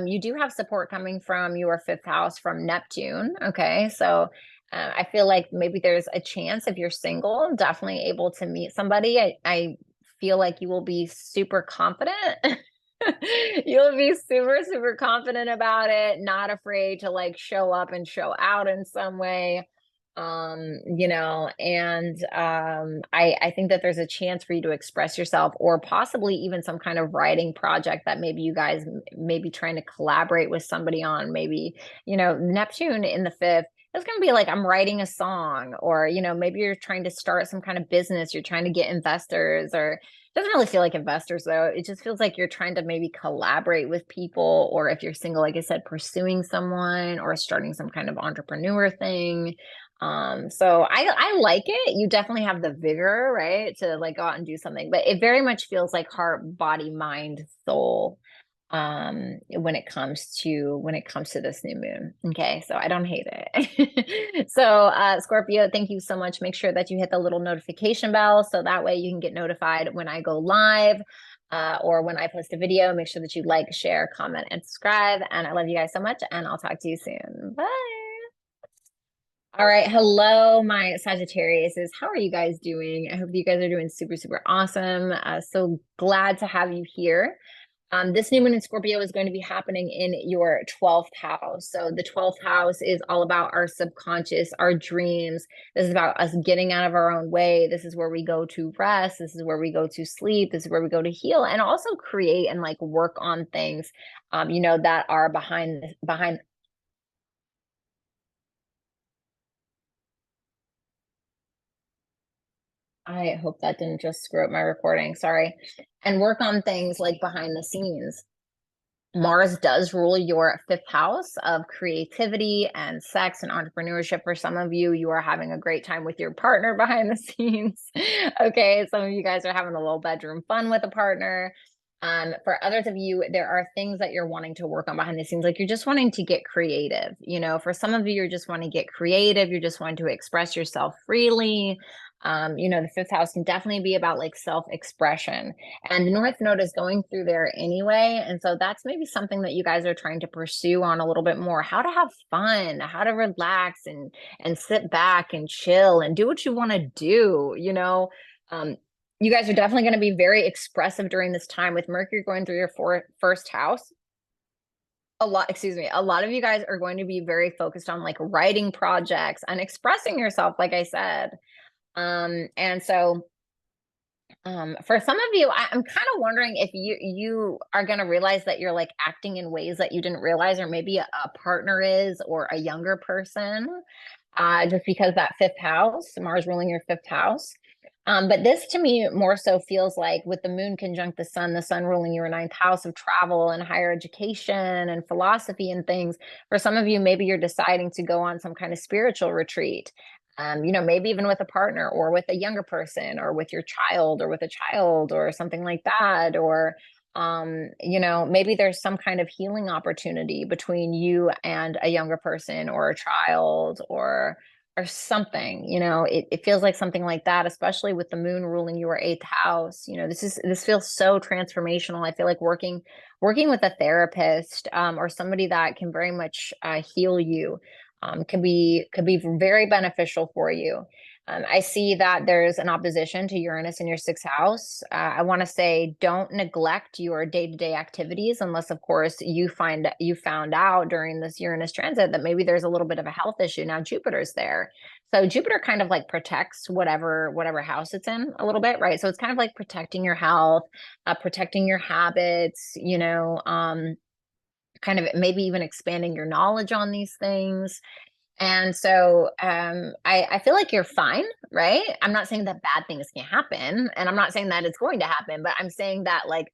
You do have support coming from your fifth house from Neptune. Okay. So I feel like maybe there's a chance, if you're single, definitely able to meet somebody. I feel like you will be super confident. You'll be super, super confident about it, not afraid to like show up and show out in some way. I think that there's a chance for you to express yourself, or possibly even some kind of writing project that maybe you guys may be trying to collaborate with somebody on. Maybe, Neptune in the fifth, it's going to be like, I'm writing a song, or, maybe you're trying to start some kind of business, you're trying to get investors, or it doesn't really feel like investors though. It just feels like you're trying to maybe collaborate with people, or if you're single, like I said, pursuing someone or starting some kind of entrepreneur thing. So I like it. You definitely have the vigor, right, to like go out and do something, but it very much feels like heart, body, mind, soul, when it comes to this new moon. Okay, so I don't hate it. So Scorpio, thank you so much. Make sure that you hit the little notification bell, so that way you can get notified when I go live, or when I post a video. Make sure that you like, share, comment, and subscribe. And I love you guys so much, and I'll talk to you soon. Bye. All right. Hello, my Sagittarius. How are you guys doing? I hope you guys are doing super, super awesome. So glad to have you here. This new moon in Scorpio is going to be happening in your 12th house. So the 12th house is all about our subconscious, our dreams. This is about us getting out of our own way. This is where we go to rest. This is where we go to sleep. This is where we go to heal, and also create and like work on things, that are behind. I hope that didn't just screw up my recording. Sorry. And work on things like behind the scenes. Mars does rule your fifth house of creativity and sex and entrepreneurship. For some of you, you are having a great time with your partner behind the scenes. Okay. Some of you guys are having a little bedroom fun with a partner. For others of you, there are things that you're wanting to work on behind the scenes. Like you're just wanting to get creative. For some of you, you're just wanting to get creative. You're just wanting to express yourself freely. The fifth house can definitely be about like self-expression, and the North Node is going through there anyway. And so that's maybe something that you guys are trying to pursue on a little bit more, how to have fun, how to relax and sit back and chill and do what you want to do. You guys are definitely going to be very expressive during this time with Mercury going through your first house. A lot of you guys are going to be very focused on like writing projects and expressing yourself, like I said. And so for some of you, I'm kind of wondering if you are going to realize that you're like acting in ways that you didn't realize, or maybe a partner is, or a younger person, just because that fifth house, Mars ruling your fifth house. But this to me more so feels like, with the moon conjunct the sun ruling your ninth house of travel and higher education and philosophy and things. For some of you, maybe you're deciding to go on some kind of spiritual retreat. Maybe even with a partner, or with a younger person, or with your child, or with a child, or something like that. Or, maybe there's some kind of healing opportunity between you and a younger person, or a child, or something. It feels like something like that, especially with the moon ruling your eighth house. This feels so transformational. I feel like working with a therapist, or somebody that can very much heal you. could be very beneficial for you. I see that there's an opposition to Uranus in your sixth house. I want to say don't neglect your day-to-day activities unless, of course, you found out during this Uranus transit that maybe there's a little bit of a health issue. Now Jupiter's there. So Jupiter kind of like protects whatever house it's in a little bit, right? So it's kind of like protecting your health, protecting your habits, kind of maybe even expanding your knowledge on these things. And so I feel like you're fine, right? I'm not saying that bad things can't happen, and I'm not saying that it's going to happen, but I'm saying that like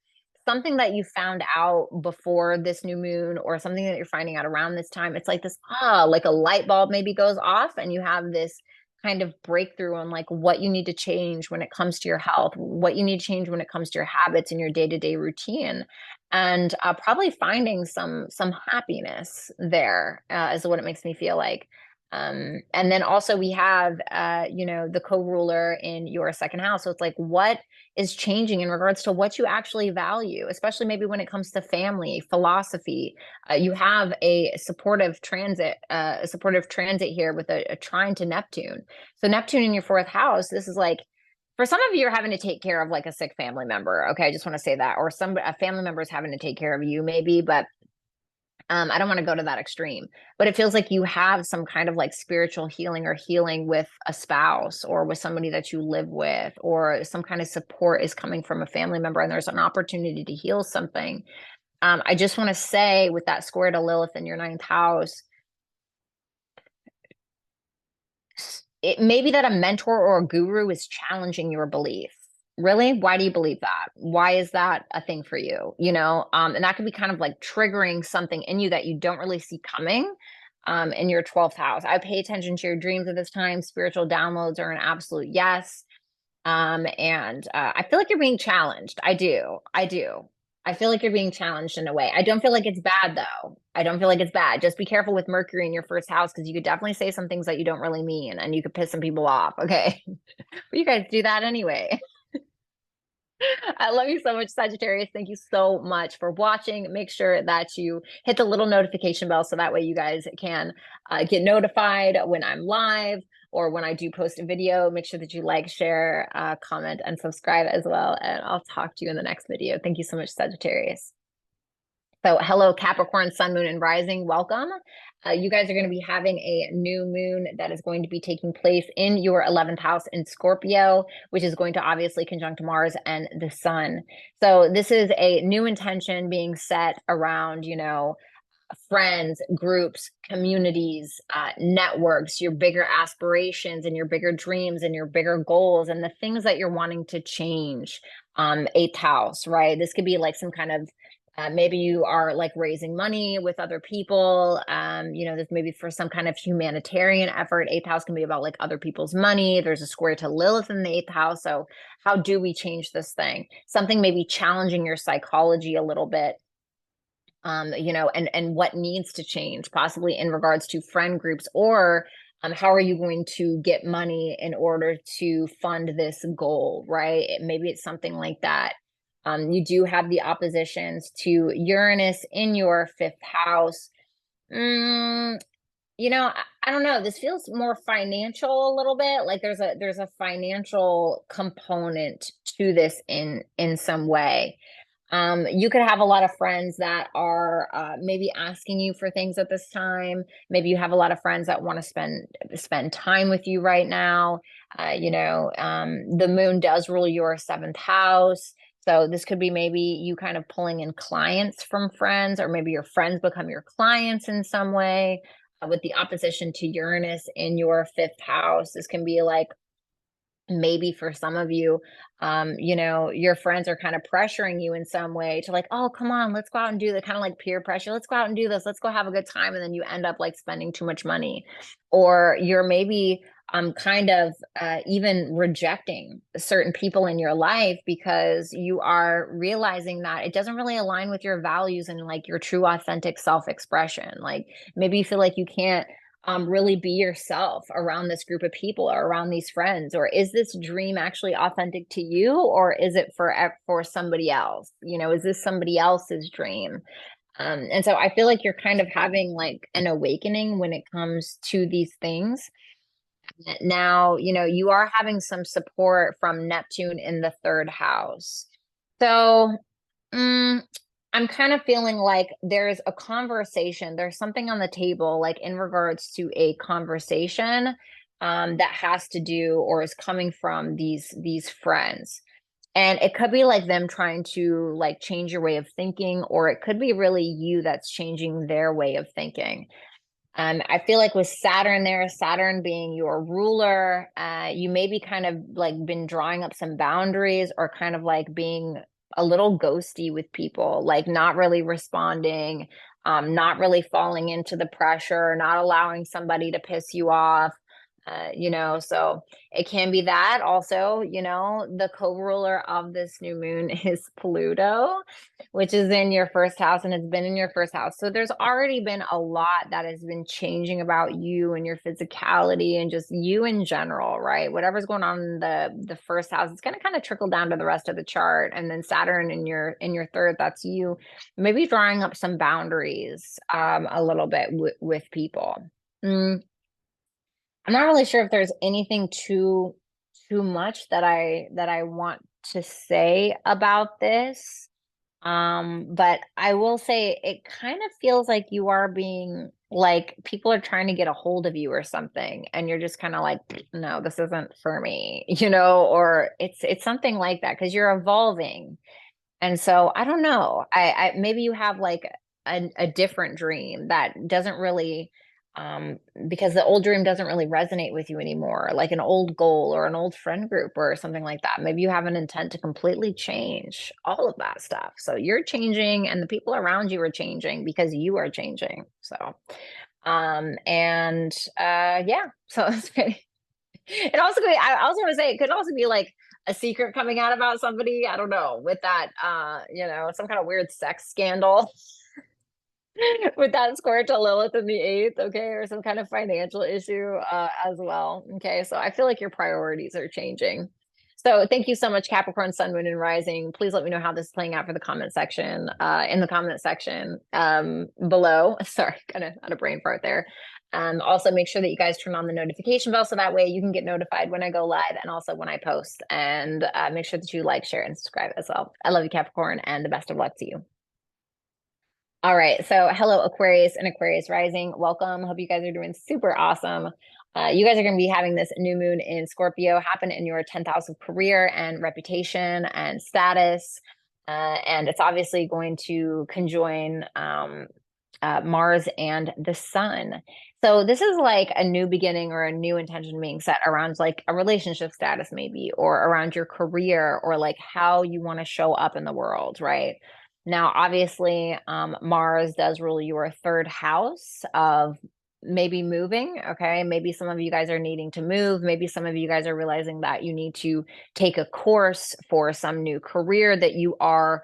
something that you found out before this new moon or something that you're finding out around this time, it's like this, like a light bulb maybe goes off and you have this kind of breakthrough on like what you need to change when it comes to your health, what you need to change when it comes to your habits and your day-to-day routine, and probably finding some happiness there is what it makes me feel like. And then also we have the co-ruler in your second house, so it's like what is changing in regards to what you actually value, especially maybe when it comes to family philosophy. You have a supportive transit here with a trine to Neptune. So Neptune in your fourth house, this is like, for some of you, you're having to take care of like a sick family member. Okay, I just want to say that, or a family member is having to take care of you, maybe, but I don't want to go to that extreme. But it feels like you have some kind of like spiritual healing or healing with a spouse or with somebody that you live with, or some kind of support is coming from a family member, and there's an opportunity to heal something. I just want to say, with that square to Lilith in your ninth house, it may be that a mentor or a guru is challenging your belief. Really? Why do you believe that? Why is that a thing for you? And that could be kind of like triggering something in you that you don't really see coming in your 12th house. I pay attention to your dreams at this time. Spiritual downloads are an absolute yes. And I feel like you're being challenged. I do. I feel like you're being challenged in a way. I don't feel like it's bad though. I don't feel like it's bad. Just be careful with Mercury in your first house, because you could definitely say some things that you don't really mean and you could piss some people off. Okay. But you guys do that anyway. I love you so much, Sagittarius. Thank you so much for watching. Make sure that you hit the little notification bell so that way you guys can get notified when I'm live or when I do post a video. Make sure that you like, share, comment, and subscribe as well. And I'll talk to you in the next video. Thank you so much, Sagittarius. So hello, Capricorn, Sun, Moon, and Rising. Welcome. You guys are going to be having a new moon that is going to be taking place in your 11th house in Scorpio, which is going to obviously conjunct Mars and the Sun. So this is a new intention being set around, friends, groups, communities, networks, your bigger aspirations and your bigger dreams and your bigger goals and the things that you're wanting to change. Eighth house, right? This could be like some kind of maybe you are like raising money with other people. This maybe for some kind of humanitarian effort. Eighth house can be about like other people's money. There's a square to Lilith in the eighth house. So how do we change this thing? Something maybe challenging your psychology a little bit. And what needs to change, possibly in regards to friend groups, or how are you going to get money in order to fund this goal, right? Maybe it's something like that. You do have the oppositions to Uranus in your fifth house. I don't know. This feels more financial a little bit. Like there's a financial component to this in some way. You could have a lot of friends that are maybe asking you for things at this time. Maybe you have a lot of friends that want to spend time with you right now. The moon does rule your seventh house. So this could be maybe you kind of pulling in clients from friends, or maybe your friends become your clients in some way. With the opposition to Uranus in your fifth house, this can be like, maybe for some of you, your friends are kind of pressuring you in some way to like, oh, come on, let's go out and do the kind of like peer pressure. Let's go out and do this. Let's go have a good time. And then you end up like spending too much money, or you're maybe kind of even rejecting certain people in your life because you are realizing that it doesn't really align with your values and like your true authentic self-expression. Like maybe you feel like you can't really be yourself around this group of people or around these friends, or is this dream actually authentic to you, or is it for somebody else? Is this somebody else's dream? And so I feel like you're kind of having like an awakening when it comes to these things. Now, you are having some support from Neptune in the third house. So, mm, I'm kind of feeling like there's a conversation, there's something on the table, like in regards to a conversation that has to do or is coming from these friends. And it could be like them trying to like change your way of thinking, or it could be really you that's changing their way of thinking. I feel like with Saturn there, Saturn being your ruler, you maybe kind of like been drawing up some boundaries or kind of like being a little ghosty with people, like not really responding, not really falling into the pressure, not allowing somebody to piss you off. So it can be that also, the co-ruler of this new moon is Pluto, which is in your first house and has been in your first house. So there's already been a lot that has been changing about you and your physicality and just you in general, right? Whatever's going on in the first house, it's going to kind of trickle down to the rest of the chart. And then Saturn in your third, that's you maybe drawing up some boundaries a little bit with people. Mm, I'm not really sure if there's anything too much that I want to say about this. But I will say it kind of feels like you are being like people are trying to get a hold of you or something, and you're just kind of like, no, this isn't for me, or it's something like that because you're evolving. And so I don't know. I maybe you have like a different dream that doesn't really um because the old dream doesn't really resonate with you anymore, like an old goal or an old friend group or something like that. Maybe you have an intent to completely change all of that stuff. So you're changing and the people around you are changing because you are changing. So and yeah, so it's pretty it also could be, I also want to say it could also be like a secret coming out about somebody. I don't know, with that some kind of weird sex scandal with that square to Lilith in the eighth, okay, or some kind of financial issue as well. Okay, so I feel like your priorities are changing. So thank you so much, Capricorn, Sun, Moon, and Rising. Please let me know how this is playing out for the comment section, in the comment section below. Sorry, kind of had a brain fart there. Also, make sure that you guys turn on the notification bell so that way you can get notified when I go live and also when I post. And make sure that you like, share, and subscribe as well. I love you, Capricorn, and the best of luck to you. All right. So, hello, Aquarius and Aquarius rising. Welcome. Hope you guys are doing super awesome. You guys are going to be having this new moon in Scorpio happen in your 10th house of career and reputation and status. And it's obviously going to conjoin Mars and the sun. So this is like a new beginning or a new intention being set around like a relationship status, maybe, or around your career or like how you want to show up in the world, right? Now, obviously, Mars does rule your third house of maybe moving. Okay. Maybe some of you guys are needing to move. Maybe some of you guys are realizing that you need to take a course for some new career that you are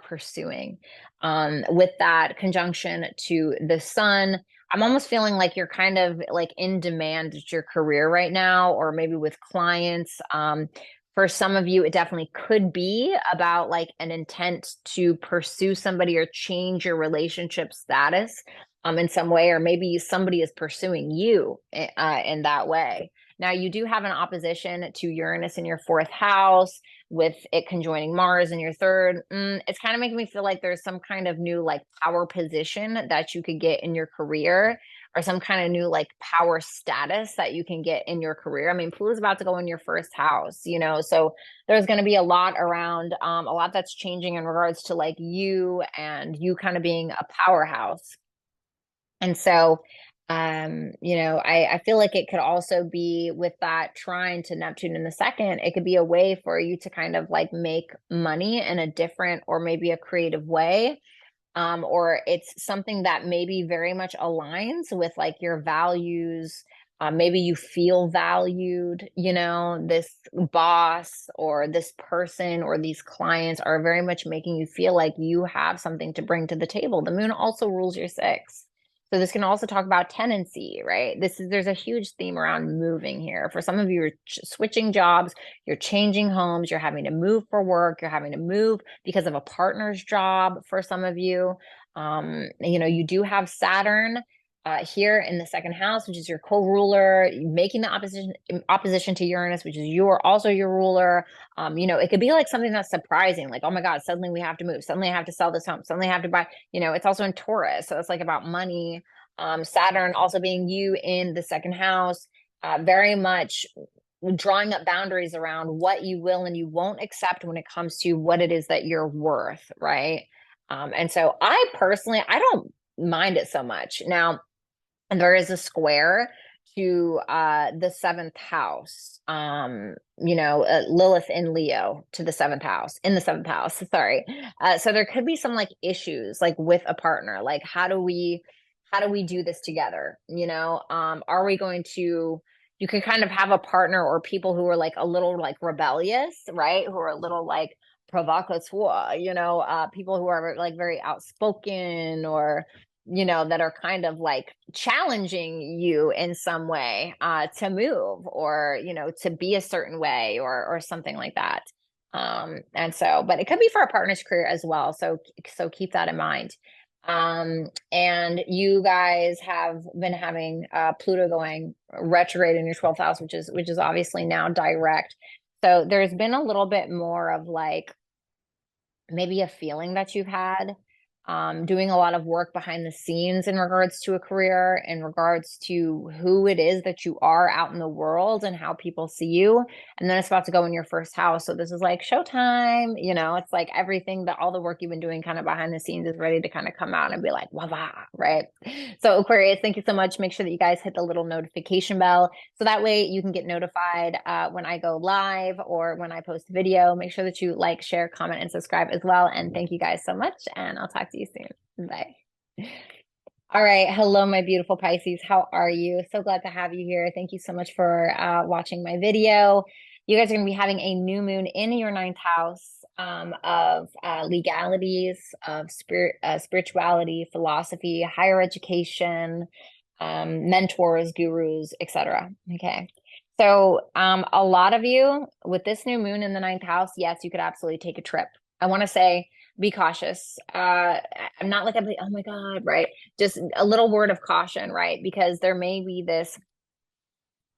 pursuing. With that conjunction to the sun, I'm almost feeling like you're kind of like in demand at your career right now, or maybe with clients. For some of you, it definitely could be about like an intent to pursue somebody or change your relationship status in some way, or maybe somebody is pursuing you in that way. Now, you do have an opposition to Uranus in your fourth house with it conjoining Mars in your third. It's kind of making me feel like there's some kind of new like power position that you could get in your career or some kind of new like power status that you can get in your career. I mean, Pluto's about to go in your first house, so there's going to be a lot around, a lot that's changing in regards to like you and you kind of being a powerhouse. And so, I feel like it could also be with that trine to Neptune in the second, it could be a way for you to kind of like make money in a different or maybe a creative way. Or it's something that maybe very much aligns with like your values. Maybe you feel valued, this boss or this person or these clients are very much making you feel like you have something to bring to the table. The moon also rules your sixth. So this can also talk about tenancy, right? There's a huge theme around moving here. For some of you, you're switching jobs, you're changing homes, you're having to move for work, you're having to move because of a partner's job for some of you. You do have Saturn here in the second house, which is your co-ruler, making the opposition to Uranus, which is also your ruler. It could be like something that's surprising, like, oh my God, suddenly we have to move, suddenly I have to sell this home, suddenly I have to buy, it's also in Taurus. So it's like about money. Saturn also being you in the second house, very much drawing up boundaries around what you will and you won't accept when it comes to what it is that you're worth, right? And so I don't mind it so much. Now, and there is a square to the seventh house, Lilith in Leo to the seventh house, in the seventh house, sorry. So there could be some like issues like with a partner, like how do we do this together? Are we going to, you can kind of have a partner or people who are like a little like rebellious, right? Who are a little like provocateur, people who are like very outspoken or, that are kind of like challenging you in some way to move or, to be a certain way or something like that. And so, but it could be for a partner's career as well. So keep that in mind. And you guys have been having Pluto going retrograde in your 12th house, which is obviously now direct. So there's been a little bit more of like maybe a feeling that you've had doing a lot of work behind the scenes in regards to a career, in regards to who it is that you are out in the world and how people see you. And then it's about to go in your first house. So this is like showtime, it's like everything that all the work you've been doing kind of behind the scenes is ready to kind of come out and be like, voila, right? So Aquarius, thank you so much. Make sure that you guys hit the little notification bell. So that way you can get notified when I go live or when I post a video. Make sure that you like, share, comment, and subscribe as well. And thank you guys so much. And I'll talk to you soon. Bye. All right. Hello, my beautiful Pisces. How are you? So glad to have you here. Thank you so much for watching my video. You guys are going to be having a new moon in your ninth house of legalities, of spirituality, philosophy, higher education, mentors, gurus, etc. Okay. So a lot of you with this new moon in the ninth house, yes, you could absolutely take a trip. I want to say be cautious. I'm not like, oh my God, right? Just a little word of caution, right? Because there may be this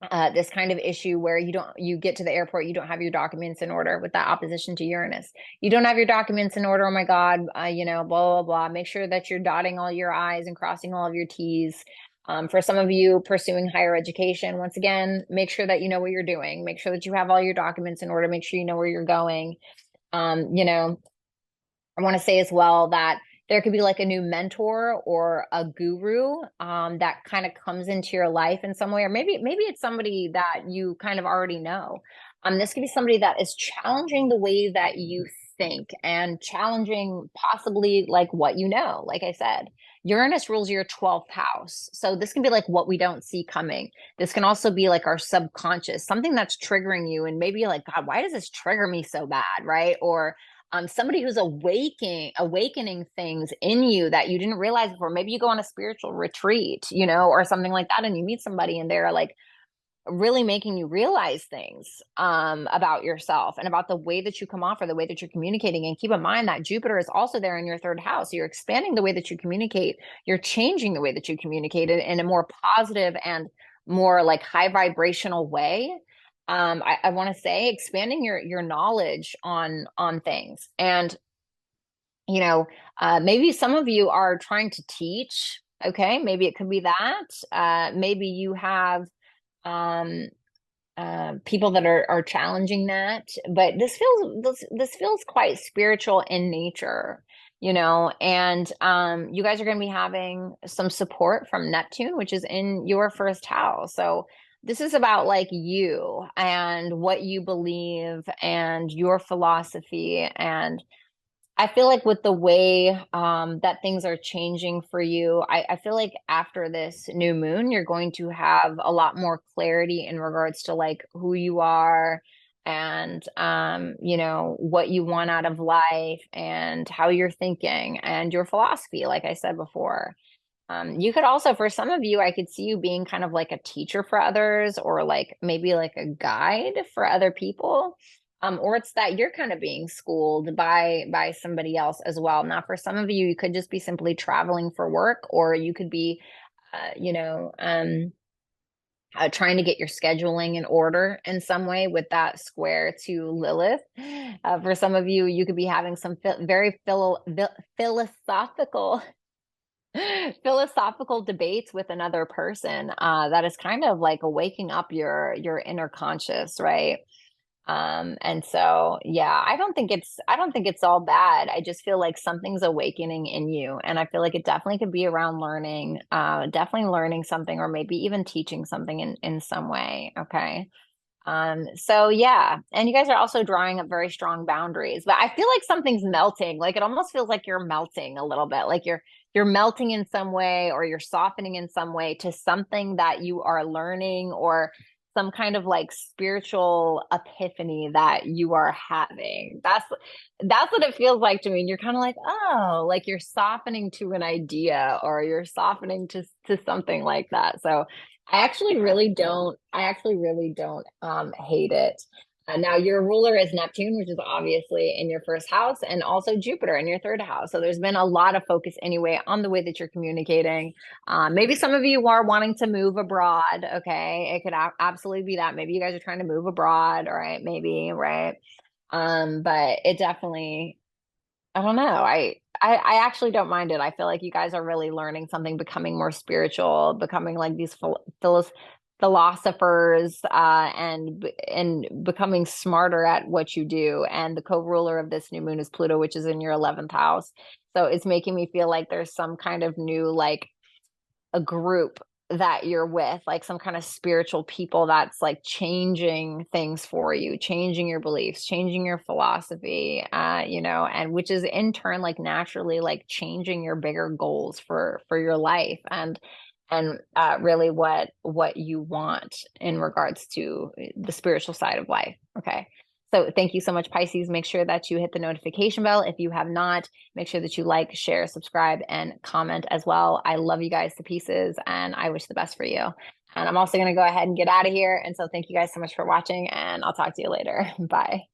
kind of issue where you get to the airport, you don't have your documents in order with that opposition to Uranus. You don't have your documents in order. Oh my God, blah, blah, blah. Make sure that you're dotting all your I's and crossing all of your T's. For some of you pursuing higher education, once again, make sure that you know what you're doing. Make sure that you have all your documents in order. Make sure you know where you're going. I want to say as well that there could be like a new mentor or a guru that kind of comes into your life in some way, or maybe it's somebody that you kind of already know. This could be somebody that is challenging the way that you think and challenging possibly like what you know. Like I said, Uranus rules your 12th house. So this can be like what we don't see coming. This can also be like our subconscious, something that's triggering you and maybe like, God, why does this trigger me so bad, right? Or somebody who's awakening things in you that you didn't realize before. Maybe you go on a spiritual retreat, or something like that, and you meet somebody and they're like really making you realize things about yourself and about the way that you come off or the way that you're communicating. And keep in mind that Jupiter is also there in your third house. So you're expanding the way that you communicate. You're changing the way that you communicate it in a more positive and more like high vibrational way. I want to say expanding your knowledge on things. And maybe some of you are trying to teach. Okay, maybe it could be that. Maybe you have people that are challenging that, but this feels quite spiritual in nature, and you guys are going to be having some support from Neptune, which is in your first house. So this is about like you and what you believe and your philosophy. And I feel like with the way that things are changing for you, I feel like after this new moon, you're going to have a lot more clarity in regards to like who you are and, what you want out of life and how you're thinking and your philosophy, like I said before. You could also, for some of you, I could see you being kind of like a teacher for others or like maybe like a guide for other people. Or it's that you're kind of being schooled by somebody else as well. Now, for some of you, you could just be simply traveling for work, or you could be, trying to get your scheduling in order in some way with that square to Lilith. For some of you, you could be having some very philosophical philosophical debates with another person, that is kind of like waking up your inner conscious, right? And so, yeah, I don't think it's all bad. I just feel like something's awakening in you. And I feel like it definitely could be around learning, definitely learning something, or maybe even teaching something in some way. Okay. So yeah, and you guys are also drawing up very strong boundaries, but I feel like something's melting. Like it almost feels like you're melting a little bit, like you're melting in some way, or you're softening in some way to something that you are learning, or some kind of like spiritual epiphany that you are having. That's what it feels like to me. And you're kind of like, oh, like you're softening to an idea, or you're softening to something like that. So I actually really don't hate it. Now your ruler is Neptune, which is obviously in your first house, and also Jupiter in your third house. So there's been a lot of focus anyway on the way that you're communicating. Maybe some of you are wanting to move abroad. Okay. It could absolutely be that. Maybe you guys are trying to move abroad, all right? Maybe, right? But it definitely, I don't know. I actually don't mind it. I feel like you guys are really learning something, becoming more spiritual, becoming like these philosophers, and becoming smarter at what you do. And the co-ruler of this new moon is Pluto, which is in your 11th house. So it's making me feel like there's some kind of new, like a group that you're with, like some kind of spiritual people that's like changing things for you, changing your beliefs, changing your philosophy, and which is in turn like naturally like changing your bigger goals for your life, and really what you want in regards to the spiritual side of life. Okay. So thank you so much, Pisces. Make sure that you hit the notification bell. If you have not, make sure that you like, share, subscribe, and comment as well. I love you guys to pieces, and I wish the best for you. And I'm also going to go ahead and get out of here. And so thank you guys so much for watching, and I'll talk to you later. Bye.